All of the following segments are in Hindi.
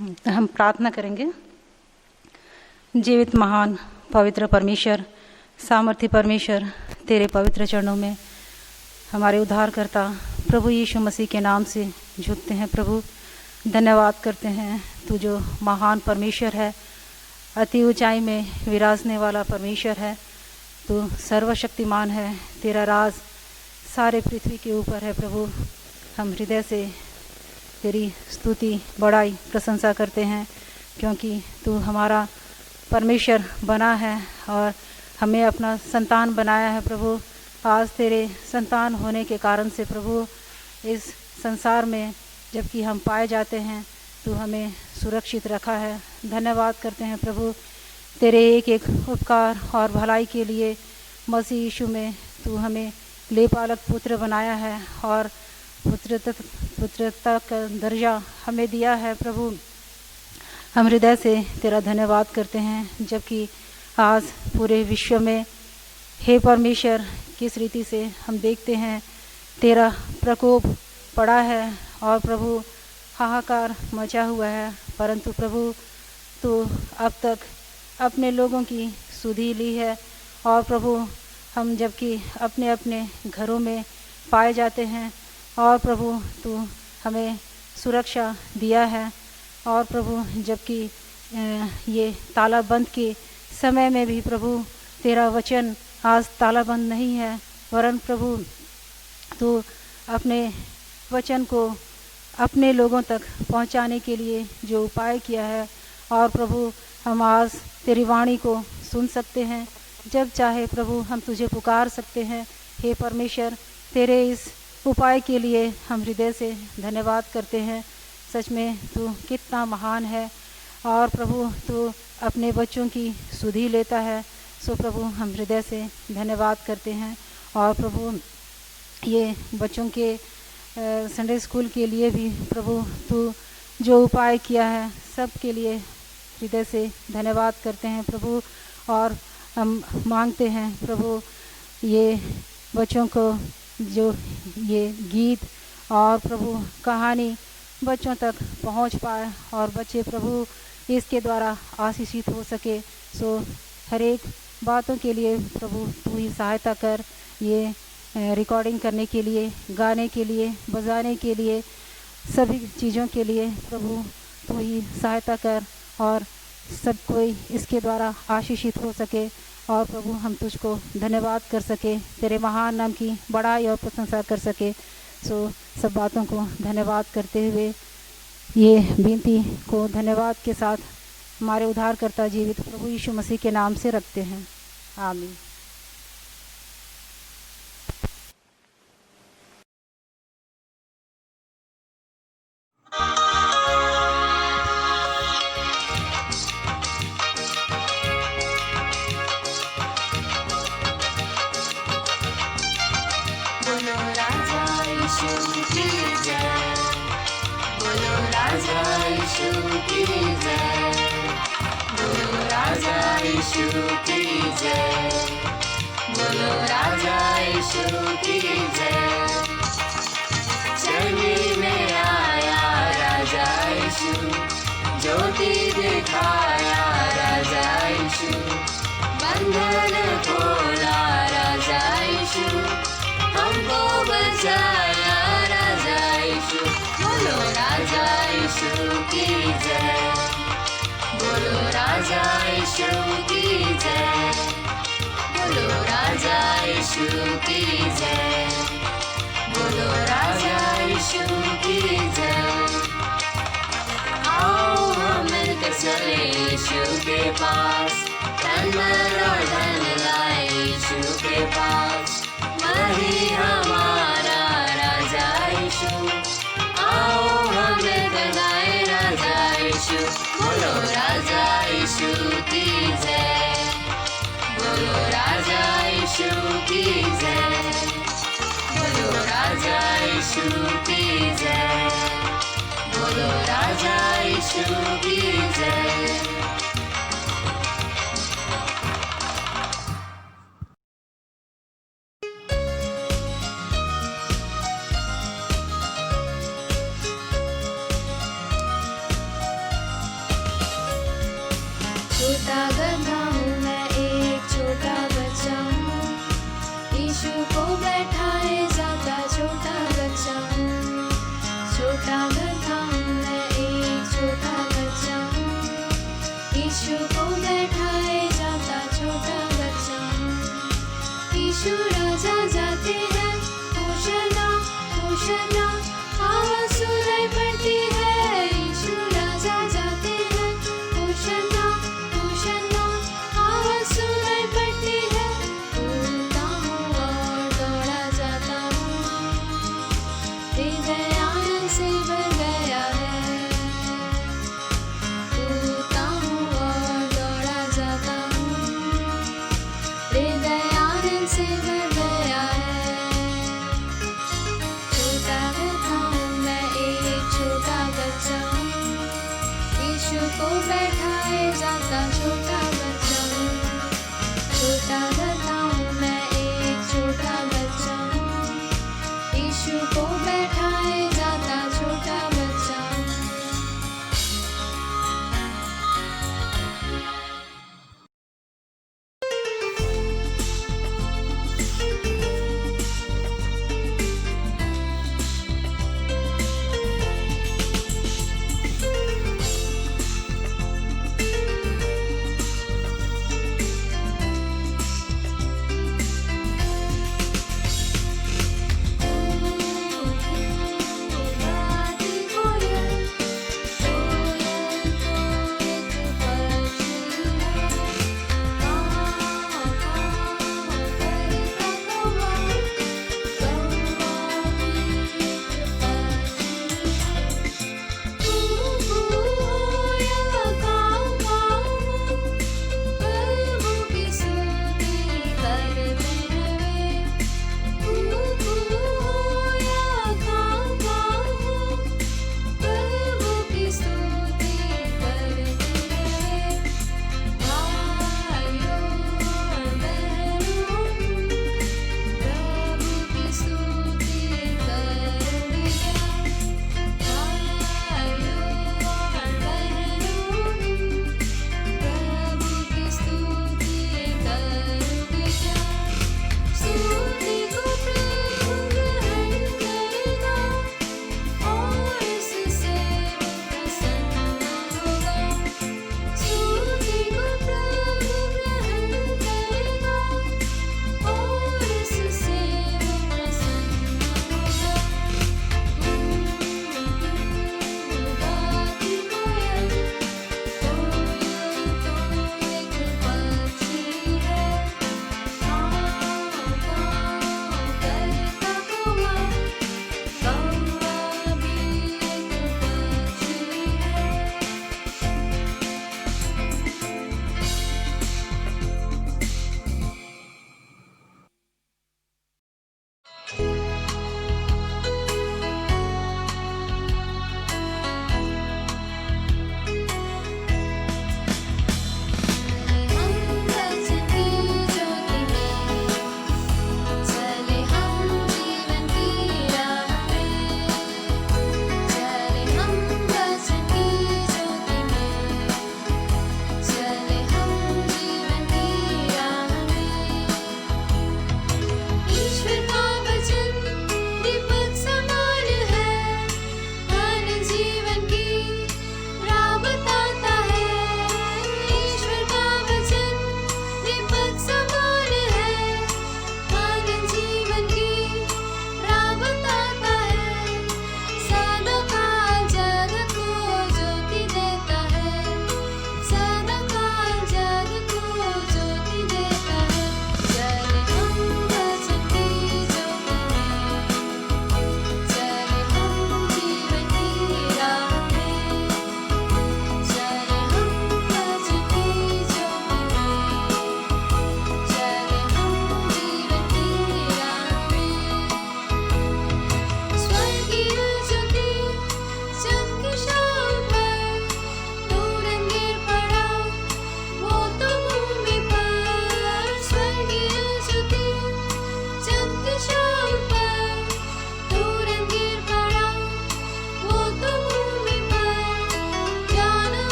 तो हम प्रार्थना करेंगे। जीवित महान पवित्र परमेश्वर, सामर्थ्य परमेश्वर, तेरे पवित्र चरणों में हमारे उद्धारकर्ता प्रभु यीशु मसीह के नाम से झुकते हैं। प्रभु धन्यवाद करते हैं, तू जो महान परमेश्वर है, अति ऊंचाई में विराजने वाला परमेश्वर है, तू सर्वशक्तिमान है, तेरा राज सारे पृथ्वी के ऊपर है। प्रभु हम हृदय से तेरी स्तुति, बड़ाई, प्रशंसा करते हैं, क्योंकि तू हमारा परमेश्वर बना है और हमें अपना संतान बनाया है। प्रभु आज तेरे संतान होने के कारण से प्रभु इस संसार में जबकि हम पाए जाते हैं, तू हमें सुरक्षित रखा है। धन्यवाद करते हैं प्रभु तेरे एक एक उपकार और भलाई के लिए। मसीह यीशु में तू हमें लेपालक पुत्र बनाया है और पुत्रता का दर्जा हमें दिया है। प्रभु हम हृदय से तेरा धन्यवाद करते हैं, जबकि आज पूरे विश्व में हे परमेश्वर किस रीति से हम देखते हैं तेरा प्रकोप पड़ा है और प्रभु हाहाकार मचा हुआ है, परंतु प्रभु तो अब तक अपने लोगों की सुधि ली है। और प्रभु हम जबकि अपने अपने घरों में पाए जाते हैं और प्रभु तू हमें सुरक्षा दिया है, और प्रभु जबकि ये तालाबंद के समय में भी प्रभु तेरा वचन आज तालाबंद नहीं है, वरन प्रभु तू अपने वचन को अपने लोगों तक पहुंचाने के लिए जो उपाय किया है। और प्रभु हम आज तेरी वाणी को सुन सकते हैं, जब चाहे प्रभु हम तुझे पुकार सकते हैं। हे परमेश्वर तेरे इस उपाय के लिए हम हृदय से धन्यवाद करते हैं। सच में तू कितना महान है और प्रभु तू अपने बच्चों की सुधि लेता है। सो प्रभु हम हृदय से धन्यवाद करते हैं। और प्रभु ये बच्चों के संडे स्कूल के लिए भी प्रभु तू जो उपाय किया है, सब के लिए हृदय से धन्यवाद करते हैं प्रभु। और हम मांगते हैं प्रभु ये बच्चों को जो ये गीत और प्रभु कहानी बच्चों तक पहुंच पाए और बच्चे प्रभु इसके द्वारा आशीषित हो सके। सो हर एक बातों के लिए प्रभु तू ही सहायता कर। ये रिकॉर्डिंग करने के लिए, गाने के लिए, बजाने के लिए, सभी चीज़ों के लिए प्रभु तू ही सहायता कर और सब कोई इसके द्वारा आशीषित हो सके और प्रभु हम तुझको धन्यवाद कर सके, तेरे महान नाम की बड़ाई और प्रशंसा कर सके। सो सब बातों को धन्यवाद करते हुए ये विनती को धन्यवाद के साथ हमारे उद्धारकर्ता जीवित प्रभु यीशु मसीह के नाम से रखते हैं, आमीन। ज्योति दिखाया राजा यीशु, बंधन खोला राजा यीशु, हमको बचाया राजा यीशु। बोलो राजा यीशु की जय, बोलो राजा यीशु की जय, बोलो राजा यीशु की जय, बोलो राजा यीशु की जय। आओ हम मिलकर चले यीशु के पास, तन मन और धन लाए यीशु के पास, वही हमारा राजा यीशु। आओ हम मिलकर गाए राजा यीशु, बोलो राजा यीशु की जय, बोलो राजा यीशु की जय, बोलो राजा यीशु की जय, बोलो राजा यीशु की जय।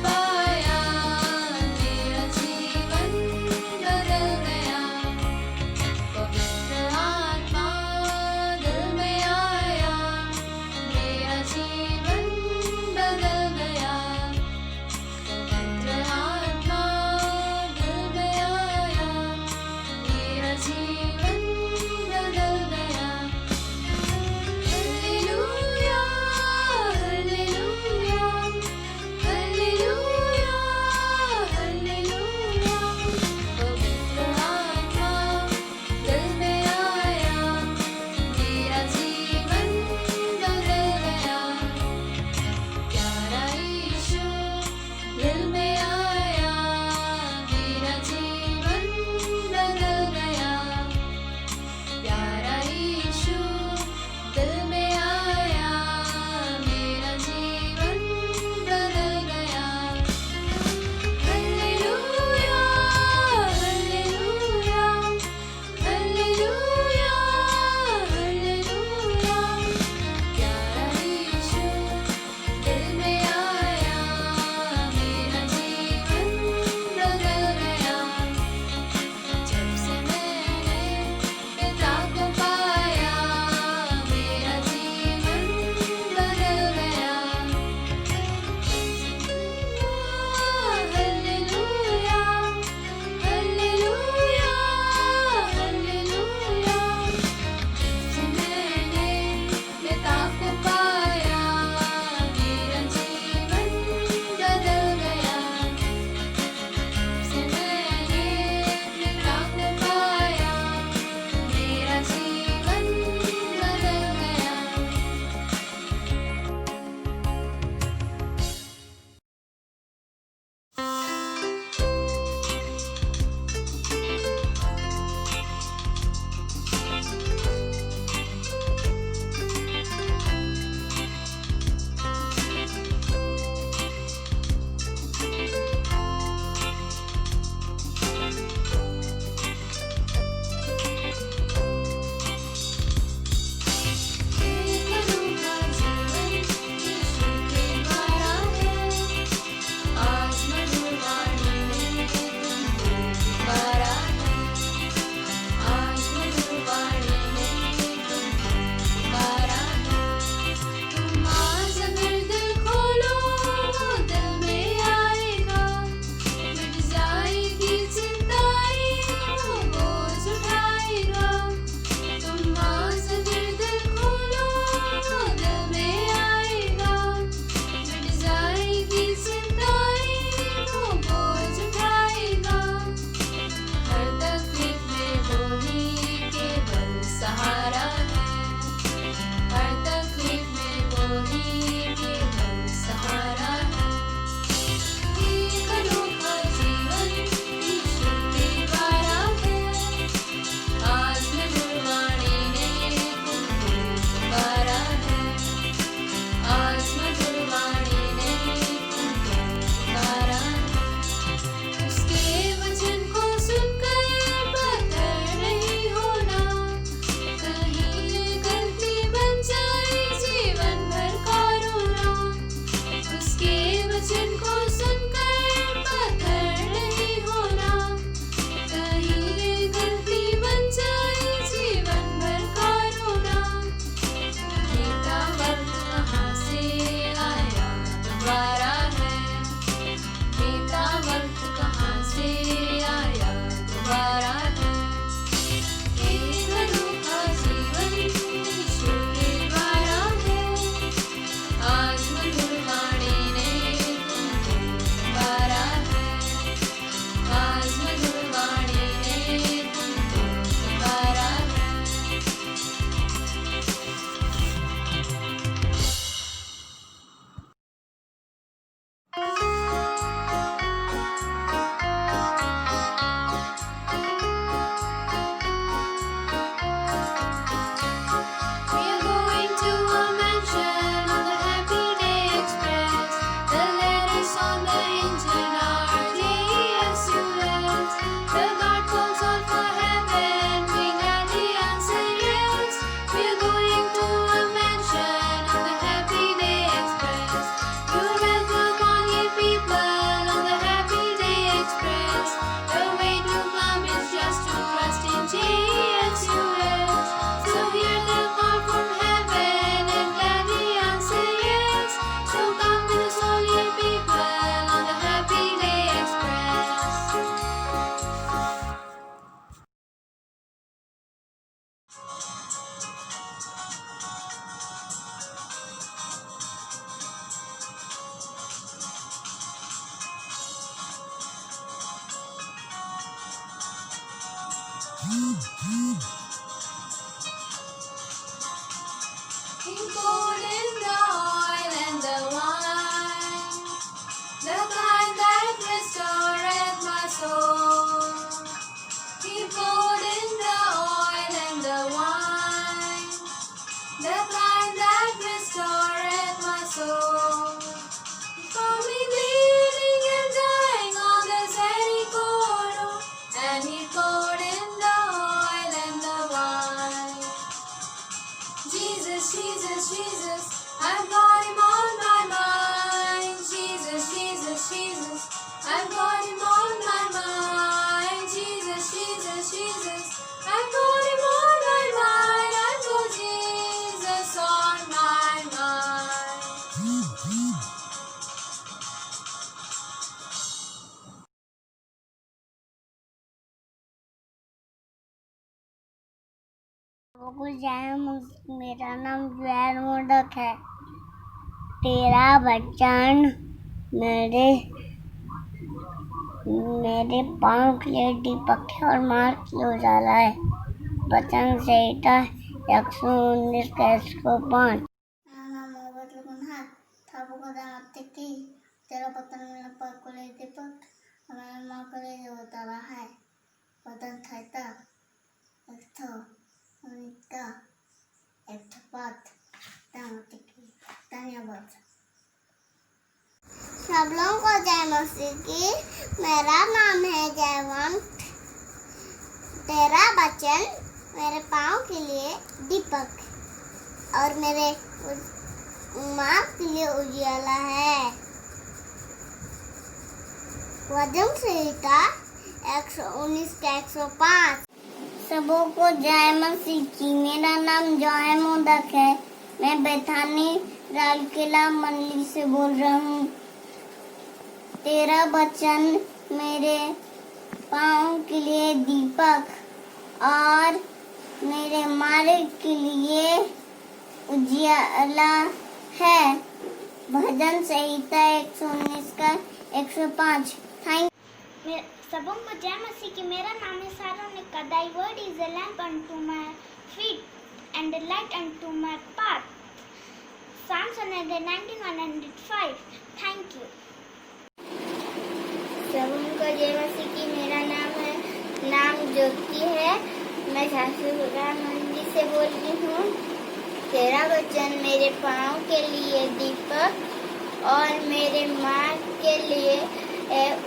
पाया मेरा जीवन बदल गया। पवित्र आत्मा दिल में आया मेरा जीवन बदल गया। पवित्र आत्मा दिल में आया मेरा जीवन बदल गया। Hallelujah hallelujah hallelujah Jesus. I call him on my mind. I call Jesus on my mind. मेरा नाम जैन मोदक है। तेरा वचन मेरे मेरे पाँव के लिए दीपक है और मार्ग की उजाला है। वचन संहिता 119 का 105। मेरा नाम मोहम्मद लुगन है। था वो आपसे की तेरा वचन मेरे पाँव के लिए दीपक और मेरे मार्ग के लिए उजाला है। वचन संहिता 119 का 105। धन्यवाद। सब लोगों को जय मसीह की। मेरा नाम है जयवंत। तेरा वचन मेरे पाँव के लिए दीपक और मेरे मार्ग के लिए उजियाला है। वचन संहिता 119 का 105। सबों को जय मसीह की। मेरा नाम जॉय मोदक है। मैं बेथानी रालकेला मंडली से बोल रहा हूँ। तेरा वचन मेरे पाँव के लिए दीपक और मेरे मार्ग के लिए उजियाला है। भजन संहिता 119 का 105। थैंक। सबों को जय मसीह की। मेरा नाम है सारोनिका। Thy word is a lamp unto my feet and a light unto my path. Psalms 119:105. Thank you. सबों को जय मसीह की। मेरा नाम ज्योति है। मैं झांसीपुरा मंडी से बोल रही हूँ। तेरा वचन मेरे पाँव के लिए दीपक और मेरे मार्ग के लिए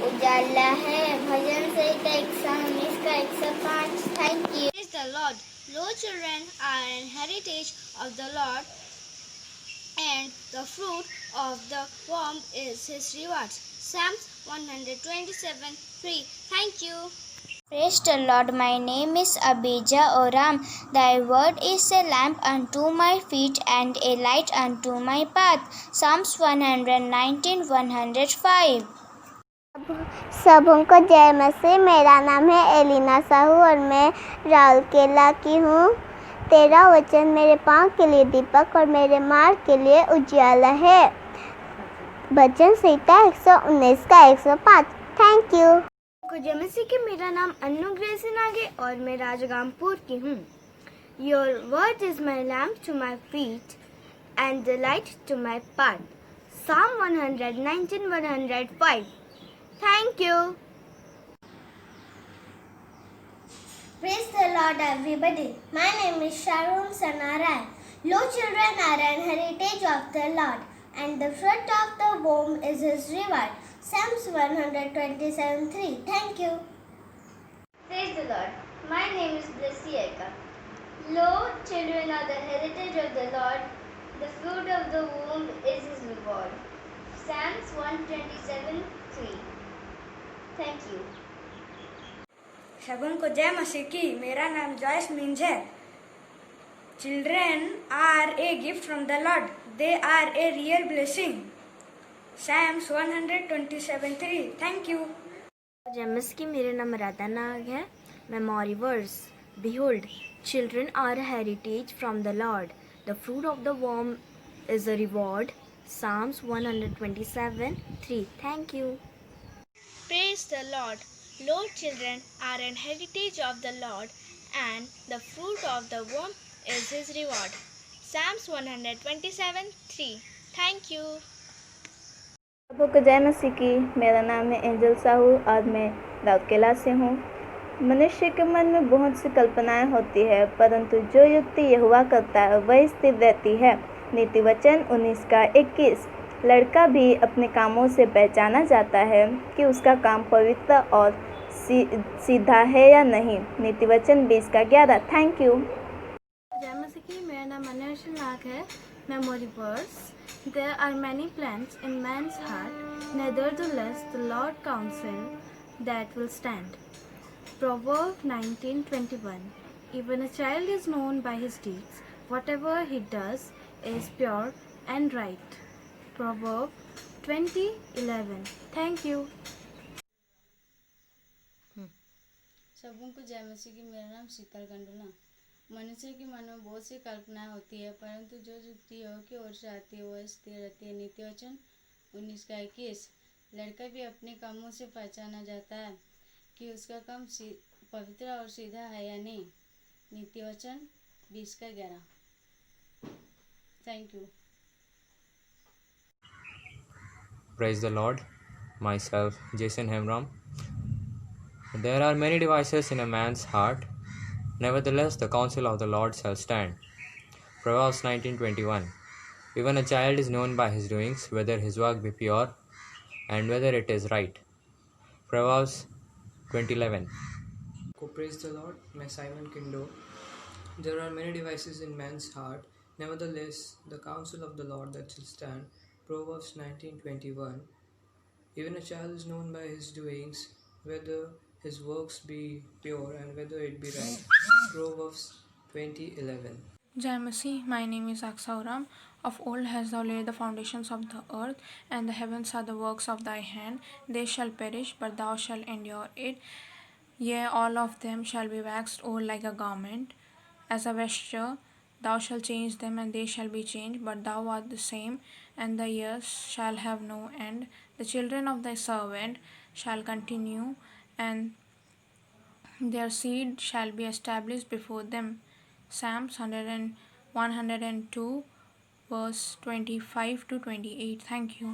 उजाला है। भजन संहिता 119 का 105। Thank you. Praise the Lord. Lord, children are an heritage of the Lord, and the fruit of the womb is his reward. Psalms 127:3. Thank you. Praise the Lord. My name is Abija Oram. Thy word is a lamp unto my feet and a light unto my path. Psalms 119:105. सबों को जय मसीह। मेरा नाम है एलिना साहू और मैं राउरकेला की हूँ। तेरा वचन मेरे पाँव के लिए दीपक और मेरे मार्ग के लिए उजियाला है। भजन संहिता 119 का 105। Thank you. जय मसीह की। मेरा नाम अन्नू ग्रेसी नागे और मैं राजगामपुर की हूँ। Your word is my lamp to my feet and the light to my path. Psalm 119:105. Thank you. Praise the Lord, everybody. My name is Sharon Sanarai. Lo, children are an heritage of the Lord, and the fruit of the womb is his reward. Psalms 127:3. Thank you. Praise the Lord. My name is Blessy Eka. Lo, children are the heritage of the Lord. The fruit of the womb is his reward. Psalms 127:3. Thank you. सबों को जय मसीह की। मेरा नाम जॉयस मीन्स है। Children are a gift from the Lord. They are a real blessing. Psalms 127:3. Thank you. जय मसीह की। मेरा नाम राधा नाग है। Memory verse. Behold, children are a heritage from the Lord. The fruit of the womb is a reward. Psalms 127:3. Thank you. Praise the Lord. Lord, children are an heritage of the Lord, and the fruit of the womb is his reward. Psalms 127:3. Thank you. सबों को जय मसीह की। मेरा नाम है एंजल साहू और मैं राउरकेला से हूँ। मनुष्य के मन में बहुत सी कल्पनाएं होती है, परंतु जो युक्ति यहोवा करता है वही स्थिर रहती है। नीति वचन 19 का 21। लड़का भी अपने कामों से पहचाना जाता है कि उसका काम पवित्र और सीधा है या नहीं। नीति वचन 20 का 11। Thank you. जय मसीह की। मेरा नाम अनर्शन नाग है। Memory verse. There are many plans in man's heart, nevertheless the Lord counsel that will stand. Proverb 19:21. Even a child is known by his deeds. Whatever he does is pure and right. Proverb 20:11. Thank you. सबों को जय मसीह की। मेरा नाम शीतल गंडुला। मनुष्य के मन में बहुत सी कल्पनाएं होती है, परंतु जो युक्ति यहोवा की ओर से आती है वह स्थिर रहती है। नीति वचन 19:21। लड़का भी अपने कामों से पहचाना जाता है कि उसका काम पवित्र और सीधा है या नहीं। नीति वचन 20:11। Thank you. Praise the Lord. Myself, Jason Hemram. There are many devices in a man's heart. Nevertheless, the counsel of the Lord shall stand. Proverbs 19:21. Even a child is known by his doings, whether his work be pure and whether it is right. Proverbs 20:11. Praise the Lord. My Simon Kindo. There are many devices in man's heart. Nevertheless, the counsel of the Lord that shall stand. Proverbs 19:21. Even a child is known by his doings, whether his works be pure and whether it be right. Proverbs 20:11. Jai Masih, my name is Aksauram. Of old hast thou laid the foundations of the earth, and the heavens are the works of thy hand. They shall perish, but thou shalt endure it. Yea, all of them shall be waxed old like a garment. As a vesture, thou shalt change them, and they shall be changed, but thou art the same, and the years shall have no end. The children of thy servant shall continue, and their seed shall be established before them. Psalms 102, verse 25-28. Thank you.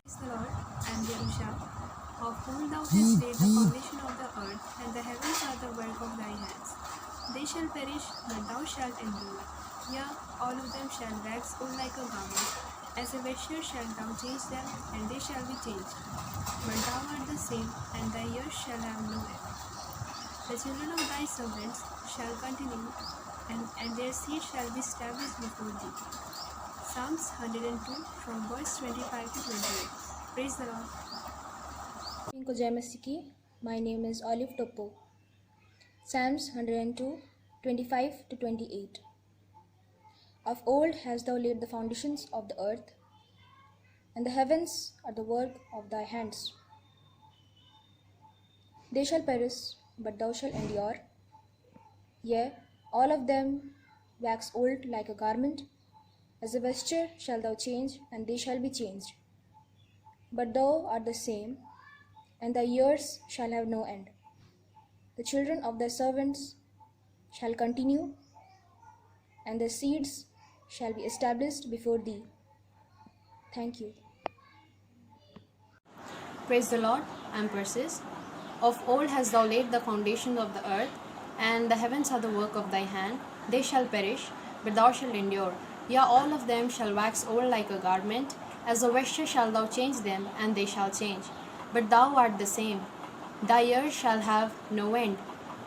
Praise the Lord. I am Jerusha. Of whom thou hast laid the foundation of the earth, and the heavens are the work of thy hands. They shall perish, but thou shalt endure. Yea, all of them shall wax old like a garment. As a vesture shalt thou change them, and they shall be changed. But thou art the same, and thy years shall have no end. The children of thy servants shall continue, and their seed shall be established before thee. Psalms 102 from verse 25-28. Praise the Lord. Inko Jai Masih ki. My name is Olive Topo. Psalms 102, 25-28. Of old hast thou laid the foundations of the earth, and the heavens are the work of thy hands. They shall perish, but thou shalt endure. Yea, all of them wax old like a garment. As a vesture shalt thou change, and they shall be changed. But thou art the same, and thy years shall have no end. The children of thy servants shall continue, and their seeds shall be established before thee. Thank you. Praise the Lord. I am Persis. Of old hast thou laid the foundation of the earth, and the heavens are the work of thy hand. They shall perish, but thou shalt endure. Yea, all of them shall wax old like a garment. As a vesture shalt thou change them, and they shall change. But thou art the same. Thy years shall have no end.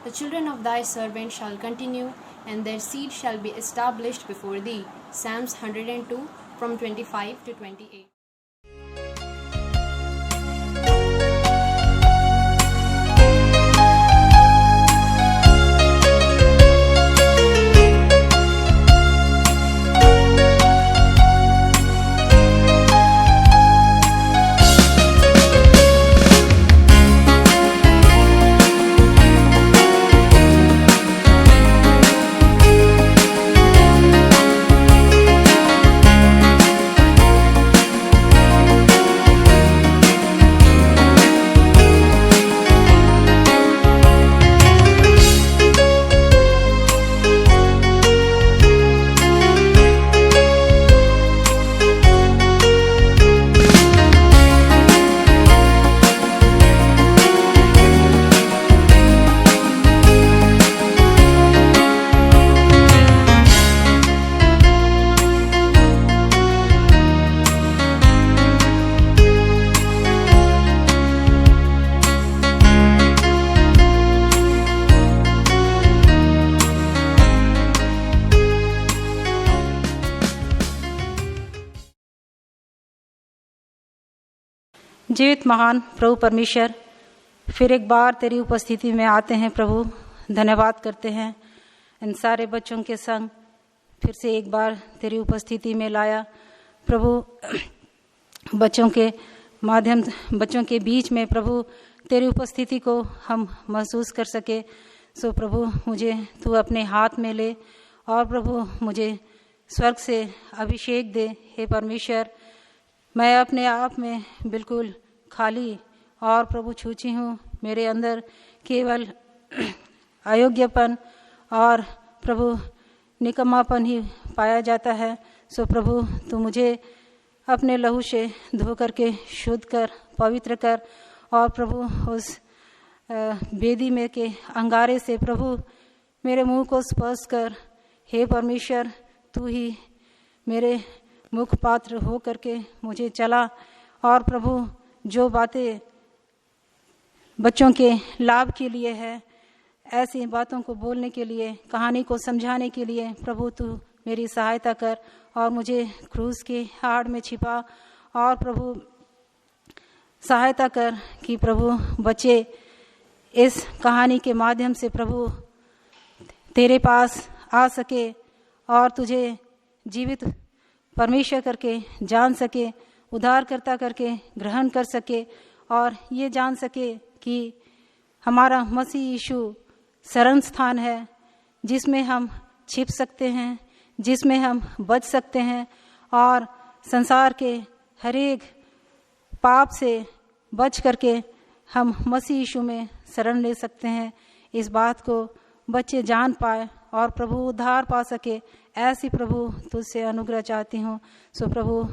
The children of thy servant shall continue, and their seed shall be established before thee. Psalms 102 from 25-28. जीवित महान प्रभु परमेश्वर, फिर एक बार तेरी उपस्थिति में आते हैं प्रभु, धन्यवाद करते हैं इन सारे बच्चों के संग फिर से एक बार तेरी उपस्थिति में लाया प्रभु। बच्चों के बीच में प्रभु तेरी उपस्थिति को हम महसूस कर सके। सो प्रभु मुझे तू अपने हाथ में ले और प्रभु मुझे स्वर्ग से अभिषेक दे। हे परमेश्वर, मैं अपने आप में बिल्कुल खाली और प्रभु छूची हूँ। मेरे अंदर केवल अयोग्यपन और प्रभु निकम्मापन ही पाया जाता है। सो प्रभु तू मुझे अपने लहू से धो करके शुद्ध कर, पवित्र कर और प्रभु उस वेदी में के अंगारे से प्रभु मेरे मुंह को स्पर्श कर। हे परमेश्वर, तू ही मेरे मुख पात्र हो करके मुझे चला और प्रभु जो बातें बच्चों के लाभ के लिए है, ऐसी बातों को बोलने के लिए, कहानी को समझाने के लिए प्रभु तू मेरी सहायता कर और मुझे क्रूस के आड़ में छिपा और प्रभु सहायता कर कि प्रभु बच्चे इस कहानी के माध्यम से प्रभु तेरे पास आ सके और तुझे जीवित परमेश्वर करके जान सके, उद्धारकर्ता करके ग्रहण कर सके और ये जान सके कि हमारा मसीह यीशु शरण स्थान है जिसमें हम छिप सकते हैं, जिसमें हम बच सकते हैं और संसार के हर एक पाप से बच करके हम मसीह यीशु में शरण ले सकते हैं। इस बात को बच्चे जान पाए और प्रभु उद्धार पा सके, ऐसी प्रभु तुझसे अनुग्रह चाहती हूँ। सो प्रभु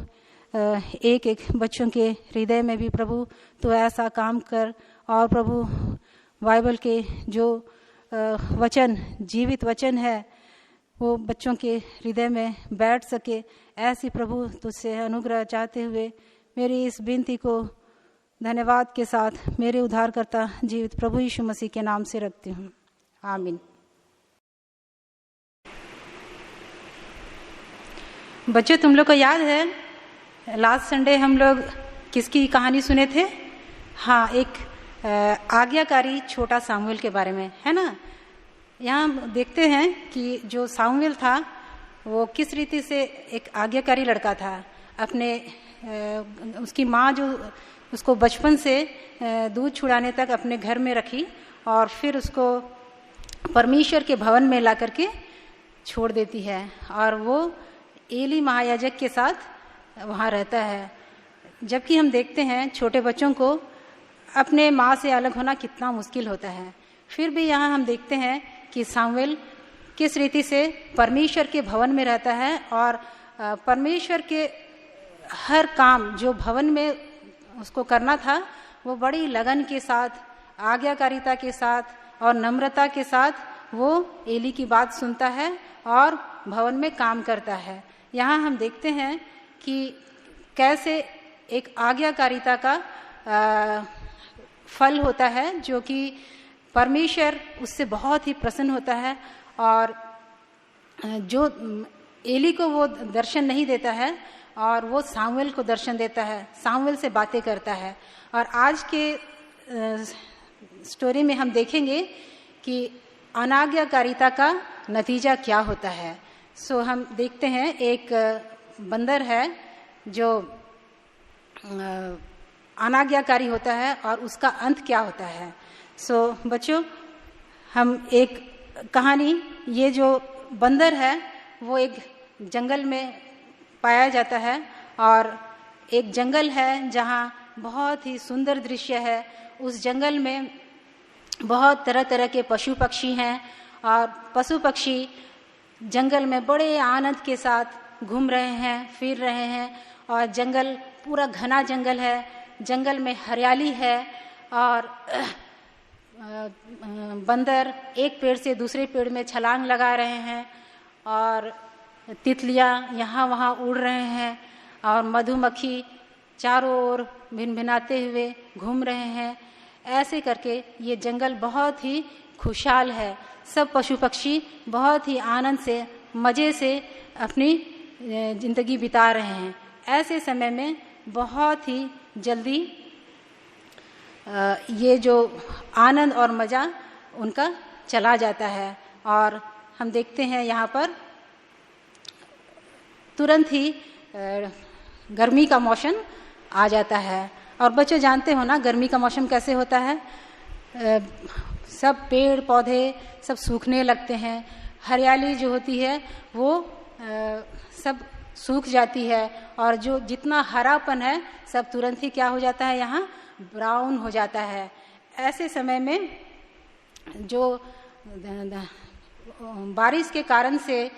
एक एक बच्चों के हृदय में भी प्रभु तो ऐसा काम कर और प्रभु बाइबल के जो वचन, जीवित वचन है, वो बच्चों के हृदय में बैठ सके, ऐसी प्रभु तुझसे अनुग्रह चाहते हुए मेरी इस विनती को धन्यवाद के साथ मेरे उद्धारकर्ता जीवित प्रभु यीशु मसीह के नाम से रखती हूँ, आमीन। बच्चों, तुम लोग को याद है लास्ट संडे हम लोग किसकी कहानी सुने थे? हाँ, एक आज्ञाकारी छोटा सामुएल के बारे में, है ना। यहाँ देखते हैं कि जो सामुएल था वो किस रीति से एक आज्ञाकारी लड़का था। अपने उसकी माँ जो उसको बचपन से दूध छुड़ाने तक अपने घर में रखी और फिर उसको परमेश्वर के भवन में ला करके छोड़ देती है और वो एली महायाजक के साथ वहाँ रहता है। जबकि हम देखते हैं छोटे बच्चों को अपने माँ से अलग होना कितना मुश्किल होता है, फिर भी यहाँ हम देखते हैं कि सामुएल किस रीति से परमेश्वर के भवन में रहता है और परमेश्वर के हर काम जो भवन में उसको करना था वो बड़ी लगन के साथ, आज्ञाकारिता के साथ और नम्रता के साथ वो एली की बात सुनता है और भवन में काम करता है। यहाँ हम देखते हैं कि कैसे एक आज्ञाकारिता का फल होता है जो कि परमेश्वर उससे बहुत ही प्रसन्न होता है और जो एली को वो दर्शन नहीं देता है और वो सामुएल को दर्शन देता है, सामुएल से बातें करता है। और आज के स्टोरी में हम देखेंगे कि अनाज्ञाकारिता का नतीजा क्या होता है। सो हम देखते हैं एक बंदर है जो अनाज्ञाकारी होता है और उसका अंत क्या होता है। सो बच्चों, हम एक कहानी, ये जो बंदर है वो एक जंगल में पाया जाता है और एक जंगल है जहाँ बहुत ही सुंदर दृश्य है। उस जंगल में बहुत तरह तरह के पशु पक्षी हैं और पशु पक्षी जंगल में बड़े आनंद के साथ घूम रहे हैं, फिर रहे हैं और जंगल पूरा घना जंगल है, जंगल में हरियाली है और बंदर एक पेड़ से दूसरे पेड़ में छलांग लगा रहे हैं और तितलियां यहाँ वहाँ उड़ रहे हैं और मधुमक्खी चारों ओर भिनभिनाते हुए घूम रहे हैं। ऐसे करके ये जंगल बहुत ही खुशहाल है, सब पशु पक्षी बहुत ही आनंद से, मज़े से अपनी ज़िंदगी बिता रहे हैं। ऐसे समय में बहुत ही जल्दी ये जो आनंद और मज़ा उनका चला जाता है। और हम देखते हैं यहाँ पर तुरंत ही गर्मी का मौसम आ जाता है। और बच्चों जानते हो ना गर्मी का मौसम कैसे होता है, सब पेड़ पौधे सब सूखने लगते हैं, हरियाली जो होती है वो सब सूख जाती है, और जो जितना हरापन है सब तुरंत ही क्या हो जाता है, यहाँ ब्राउन हो जाता है। ऐसे समय में जो बारिश के कारण से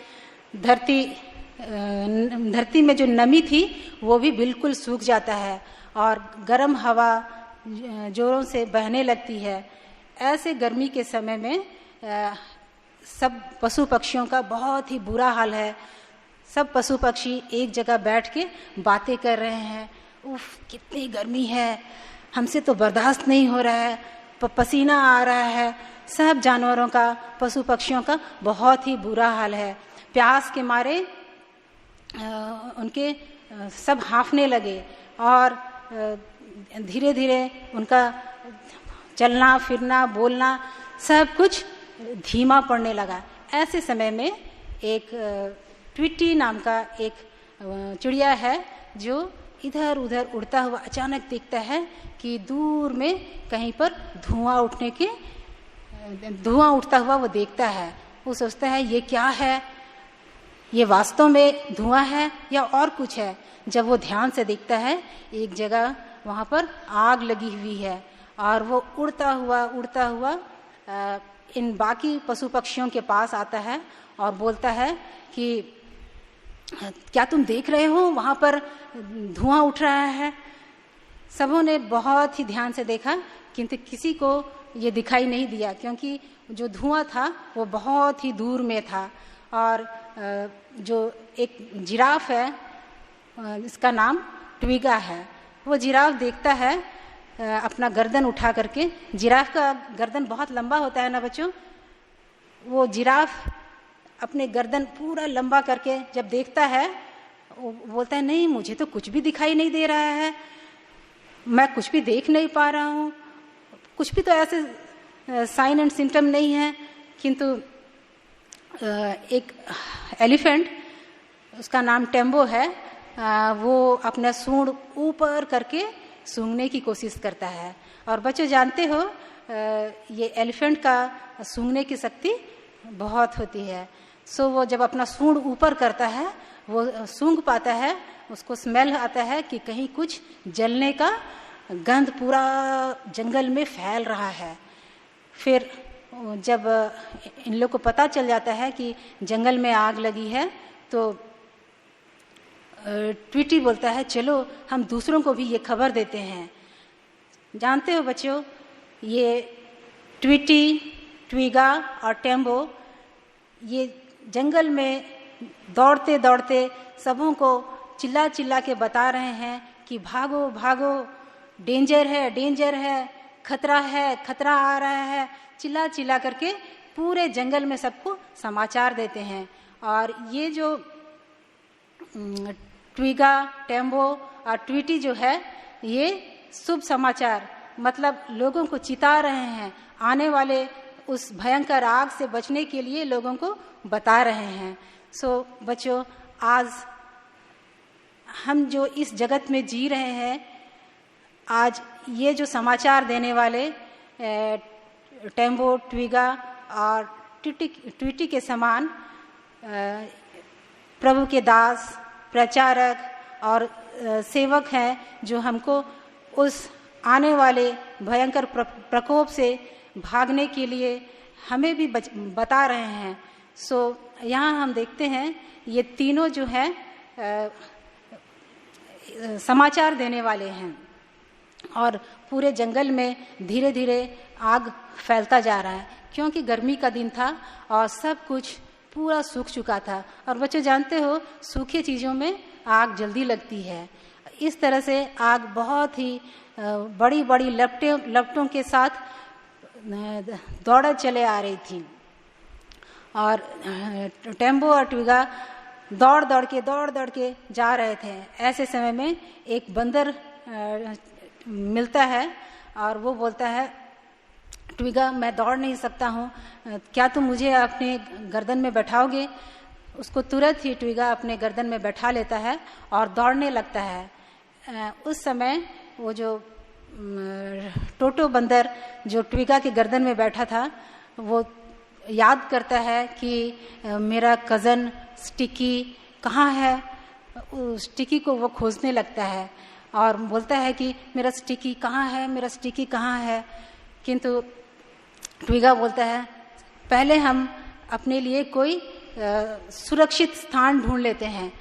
धरती में जो नमी थी वो भी बिल्कुल सूख जाता है और गर्म हवा जोरों से बहने लगती है। ऐसे गर्मी के समय में सब पशु पक्षियों का बहुत ही बुरा हाल है। सब पशु पक्षी एक जगह बैठ के बातें कर रहे हैं, उफ कितनी गर्मी है, हमसे तो बर्दाश्त नहीं हो रहा है, पसीना आ रहा है। सब जानवरों का, पशु पक्षियों का बहुत ही बुरा हाल है। प्यास के मारे उनके सब हाँफने लगे और धीरे धीरे उनका चलना फिरना बोलना सब कुछ धीमा पड़ने लगा। ऐसे समय में एक ट्विटी नाम का एक चिड़िया है जो इधर उधर उड़ता हुआ अचानक दिखता है कि दूर में कहीं पर धुआं उठता हुआ वो देखता है। वो सोचता है ये क्या है, ये वास्तव में धुआं है या और कुछ है। जब वो ध्यान से देखता है एक जगह वहाँ पर आग लगी हुई है और वो उड़ता हुआ इन बाकी पशु पक्षियों के पास आता है और बोलता है कि क्या तुम देख रहे हो वहाँ पर धुआं उठ रहा है। सबों ने बहुत ही ध्यान से देखा किंतु किसी को ये दिखाई नहीं दिया, क्योंकि जो धुआं था वो बहुत ही दूर में था। और जो एक जिराफ है, इसका नाम ट्विगा है, वो जिराफ देखता है अपना गर्दन उठा करके। जिराफ का गर्दन बहुत लंबा होता है ना बच्चों। वो जिराफ अपने गर्दन पूरा लंबा करके जब देखता है वो बोलता है नहीं मुझे तो कुछ भी दिखाई नहीं दे रहा है, मैं कुछ भी देख नहीं पा रहा हूँ, कुछ भी तो ऐसे साइन एंड सिम्टम नहीं है। किंतु एक एलिफेंट, उसका नाम टेम्बो है, वो अपना सूंड ऊपर करके सूंघने की कोशिश करता है। और बच्चों जानते हो ये एलिफेंट का सूंघने की शक्ति बहुत होती है। सो वो जब अपना सूंड ऊपर करता है वो सूंघ पाता है, उसको स्मेल आता है कि कहीं कुछ जलने का गंध पूरा जंगल में फैल रहा है। फिर जब इन लोग को पता चल जाता है कि जंगल में आग लगी है तो ट्विटी बोलता है चलो हम दूसरों को भी ये खबर देते हैं। जानते हो बच्चों, ये ट्विटी, ट्विगा और टेम्बो ये जंगल में दौड़ते दौड़ते सबों को चिल्ला चिल्ला के बता रहे हैं कि भागो भागो, डेंजर है, खतरा है, खतरा आ रहा है, चिल्ला चिल्ला करके पूरे जंगल में सबको समाचार देते हैं। और ये जो ट्विगा, टेम्बो और ट्विटी जो है ये शुभ समाचार मतलब लोगों को चिता रहे हैं, आने वाले उस भयंकर आग से बचने के लिए लोगों को बता रहे हैं। सो बच्चों, आज हम जो इस जगत में जी रहे हैं, आज ये जो समाचार देने वाले टेम्बो, ट्विगा और ट्विटी के समान प्रभु के दास, प्रचारक और सेवक हैं जो हमको उस आने वाले भयंकर प्रकोप से भागने के लिए हमें भी बता रहे हैं। सो यहाँ हम देखते हैं ये तीनों जो हैं समाचार देने वाले हैं और पूरे जंगल में धीरे धीरे आग फैलता जा रहा है, क्योंकि गर्मी का दिन था और सब कुछ पूरा सूख चुका था। और बच्चों जानते हो सूखे चीज़ों में आग जल्दी लगती है। इस तरह से आग बहुत ही बड़ी बड़ी लपटों के साथ दौड़ चले आ रही थी। और टेम्बो और ट्विगा दौड़ दौड़ के जा रहे थे। ऐसे समय में एक बंदर मिलता है और वो बोलता है, ट्विगा मैं दौड़ नहीं सकता हूँ, क्या तुम मुझे अपने गर्दन में बैठाओगे? उसको तुरंत ही ट्विगा अपने गर्दन में बैठा लेता है और दौड़ने लगता है। उस समय वो जो टोटो बंदर जो ट्विगा के गर्दन में बैठा था वो याद करता है कि मेरा कज़न स्टिकी कहाँ है। स्टिकी को वो खोजने लगता है और बोलता है कि मेरा स्टिकी कहाँ है, मेरा स्टिकी कहाँ है। किंतु ट्विगा बोलता है, पहले हम अपने लिए कोई सुरक्षित स्थान ढूंढ लेते हैं,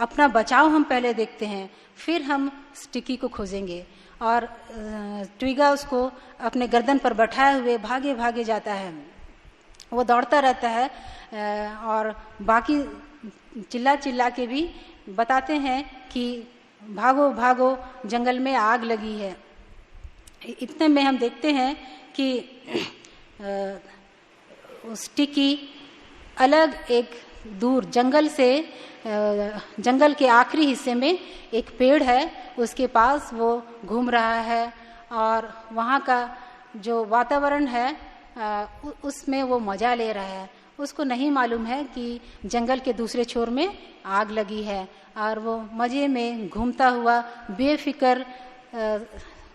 अपना बचाव हम पहले देखते हैं, फिर हम स्टिकी को खोजेंगे। और ट्विगा उसको अपने गर्दन पर बैठाए हुए भागे भागे जाता है। वो दौड़ता रहता है और बाकी चिल्ला चिल्ला के भी बताते हैं कि भागो भागो, जंगल में आग लगी है। इतने में हम देखते हैं कि स्टिकी अलग एक दूर जंगल से, जंगल के आखिरी हिस्से में एक पेड़ है, उसके पास वो घूम रहा है और वहाँ का जो वातावरण है उसमें वो मजा ले रहा है। उसको नहीं मालूम है कि जंगल के दूसरे छोर में आग लगी है और वो मजे में घूमता हुआ बेफिक्र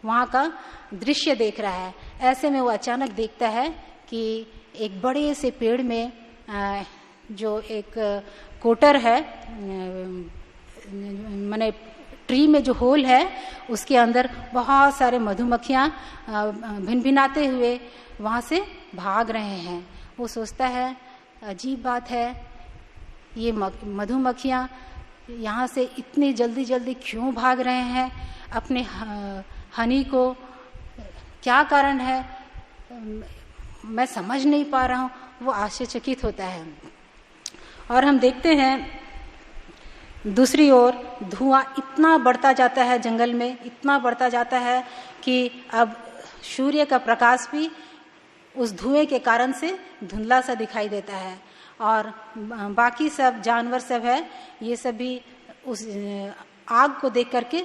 वहाँ का दृश्य देख रहा है। ऐसे में वो अचानक देखता है कि एक बड़े से पेड़ में जो एक कोटर है, माने ट्री में जो होल है उसके अंदर बहुत सारे मधुमक्खियाँ भिनभिनाते हुए वहाँ से भाग रहे हैं। वो सोचता है अजीब बात है, ये मधुमक्खियाँ यहाँ से इतनी जल्दी जल्दी क्यों भाग रहे हैं, अपने हनी को क्या कारण है, मैं समझ नहीं पा रहा हूँ। वो आश्चर्यचकित होता है। और हम देखते हैं दूसरी ओर धुआं इतना बढ़ता जाता है, जंगल में इतना बढ़ता जाता है कि अब सूर्य का प्रकाश भी उस धुएं के कारण से धुंधला सा दिखाई देता है और बाकी सब जानवर सब है, ये सब भी उस आग को देख करके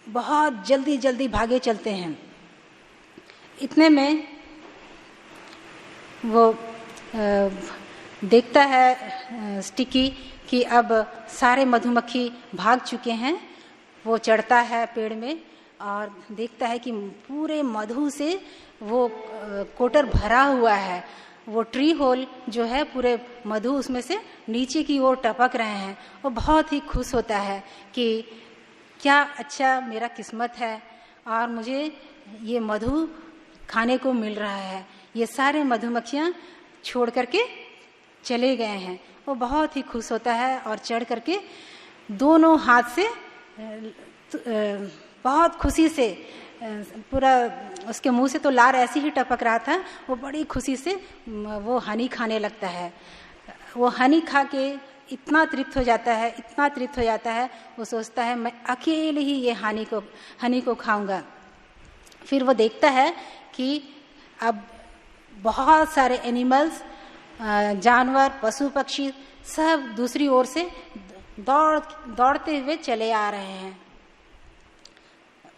बहुत जल्दी जल्दी भागे चलते हैं। इतने में वो देखता है स्टिकी कि अब सारे मधुमक्खी भाग चुके हैं। वो चढ़ता है पेड़ में और देखता है कि पूरे मधु से वो कोटर भरा हुआ है। वो ट्री होल जो है पूरे मधु उसमें से नीचे की ओर टपक रहे हैं। वो बहुत ही खुश होता है कि क्या अच्छा मेरा किस्मत है और मुझे ये मधु खाने को मिल रहा है। ये सारे मधुमक्खियाँ छोड़ करके चले गए हैं। वो बहुत ही खुश होता है और चढ़ करके दोनों हाथ से बहुत खुशी से पूरा उसके मुंह से तो लार ऐसे ही टपक रहा था, वो बड़ी खुशी से वो हनी खाने लगता है। वो हनी खा के इतना तृप्त हो जाता है, इतना तृप्त हो जाता है, वो सोचता है मैं अकेले ही ये हनी को खाऊंगा। फिर वो देखता है कि अब बहुत सारे एनिमल्स, जानवर, पशु पक्षी सब दूसरी ओर से दौड़ते हुए चले आ रहे हैं।